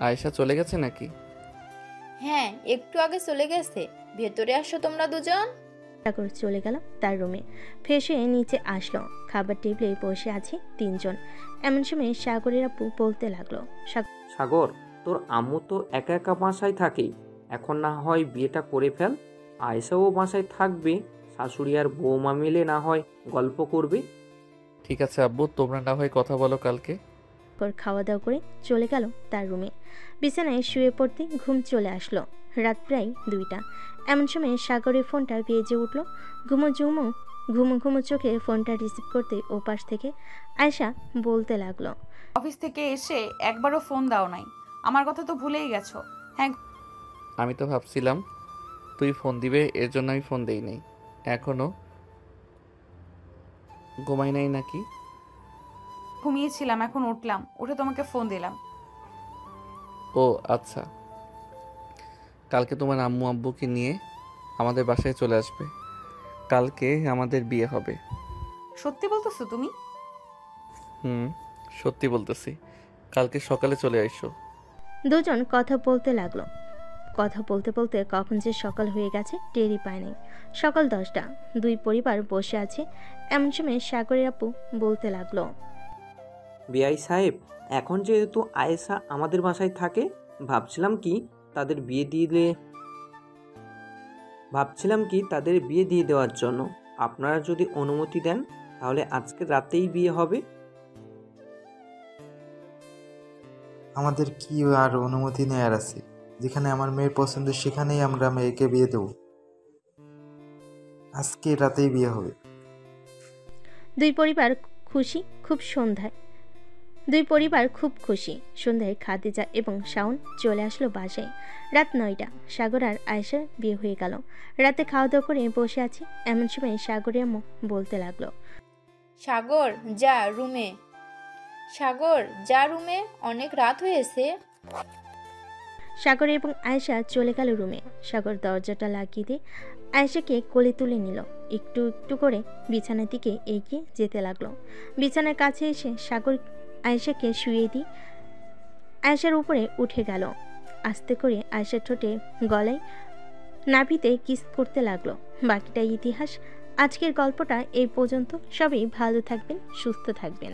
আয়েশা চলে গেছে নাকি? হ্যাঁ, একটু আগে চলে গেছে। ভেতরে আসো তোমরা দুজন। সাগর চলে গেল তার রুমে। ফ্রেশ হয়ে নিচে আসলো। খাবার টেবিলে বসে আছে 3 জন। এমন সময় সাগরের আব্বু বলতে লাগলো, সাগর, তোর আম্মু তো একা একা বাসায় থাকে, এখন না হয় বিয়েটা করে ফেল। আয়েশাও বাসায় থাকবে, শাশুড়ি আর বৌমা মিলে না হয় গল্প করবে। ঠিক আছে আব্বু, তোমরা না হয় কথা বলো কালকে। খাওয়া দাওয়া করে চলে গেল তার রুমে। বিছানায় শুয়ে পড়তে ঘুম চলে আসলো। রাত প্রায় 2টা। এমন সময় সাগরের ফোনটা বেজে উঠলো। ঘুমো চোখে ফোনটা রিসিভ করতে ওপাশ থেকে আয়েশা বলতে লাগলো, অফিস থেকে এসে একবারও ফোন দাও নাই, আমার কথা তো ভুলেই গেছো। হ্যাঁ, আমি তো ভাবছিলাম তুই ফোন দিবে, এর জন্য আমি ফোন দেই নাই। এখনো ঘুমাই নাই নাকি? ঘুমিয়েছিলাম, এখন উঠলাম, উঠে তোমাকে ফোন দিলাম। ও আচ্ছা, কালকে তোমার আম্মু আব্বুকে নিয়ে আমাদের বাসায় চলে আসবে। কালকে আমাদের বিয়ে হবে। সত্যি বলতেছো তুমি? সত্যি বলতেছি, কালকে সকালে চলে আইসো। দুজন কথা বলতে লাগলো। কথা বলতে বলতে কখন যে সকাল হয়ে গেছে টেরই পায় নাই। সকাল 10টা। দুই পরিবার বসে আছে। এমন সময় সাগরের আপু বলতে লাগলো, বিআই সাহেব, এখন যেহেতু আয়েশা আমাদের বাসায় থাকে, ভাবছিলাম কি তাদের বিয়ে দিয়ে দেওয়ার জন্য আপনারা যদি অনুমতি দেন, তাহলে আজকে রাতেই বিয়ে হবে। আমাদের কি আর অনুমতি নেয়ার আছে? যেখানে আমার মেয়ের পছন্দ সেখানেই আমরা মেয়েকে বিয়ে দেব। আজকে রাতেই বিয়ে হবে। দুই পরিবার খুব খুশি। সন্ধ্যায় খাদিজা এবং শাওন চলে আসলো বাসায়। রাত 9টা। সাগর আর আয়েশার বিয়ে হয়ে গেল। রাতে খাওয়া দাওয়া করে বসে আছি। এমন সময় সাগরের আম্মু বলতে লাগলো, সাগর যা রুমে। সাগর যা রুমে, অনেক রাত হয়েছে। সাগর এবং আয়েশা চলে গেল রুমে। সাগর দরজাটা লাগিয়ে দিয়ে আয়েশাকে কোলে তুলে নিল। একটু একটু করে বিছানার দিকে এগিয়ে যেতে লাগলো। বিছানার কাছে এসে সাগর আয়েশাকে শুয়ে দিয়ে আয়েশার উপরে উঠে গেল। আস্তে করে আয়েশার ঠোঁটে গলায় নাভিতে কিস করতে লাগলো। বাকিটা ইতিহাস। আজকের গল্পটা এই পর্যন্ত। সবাই ভালো থাকবেন, সুস্থ থাকবেন।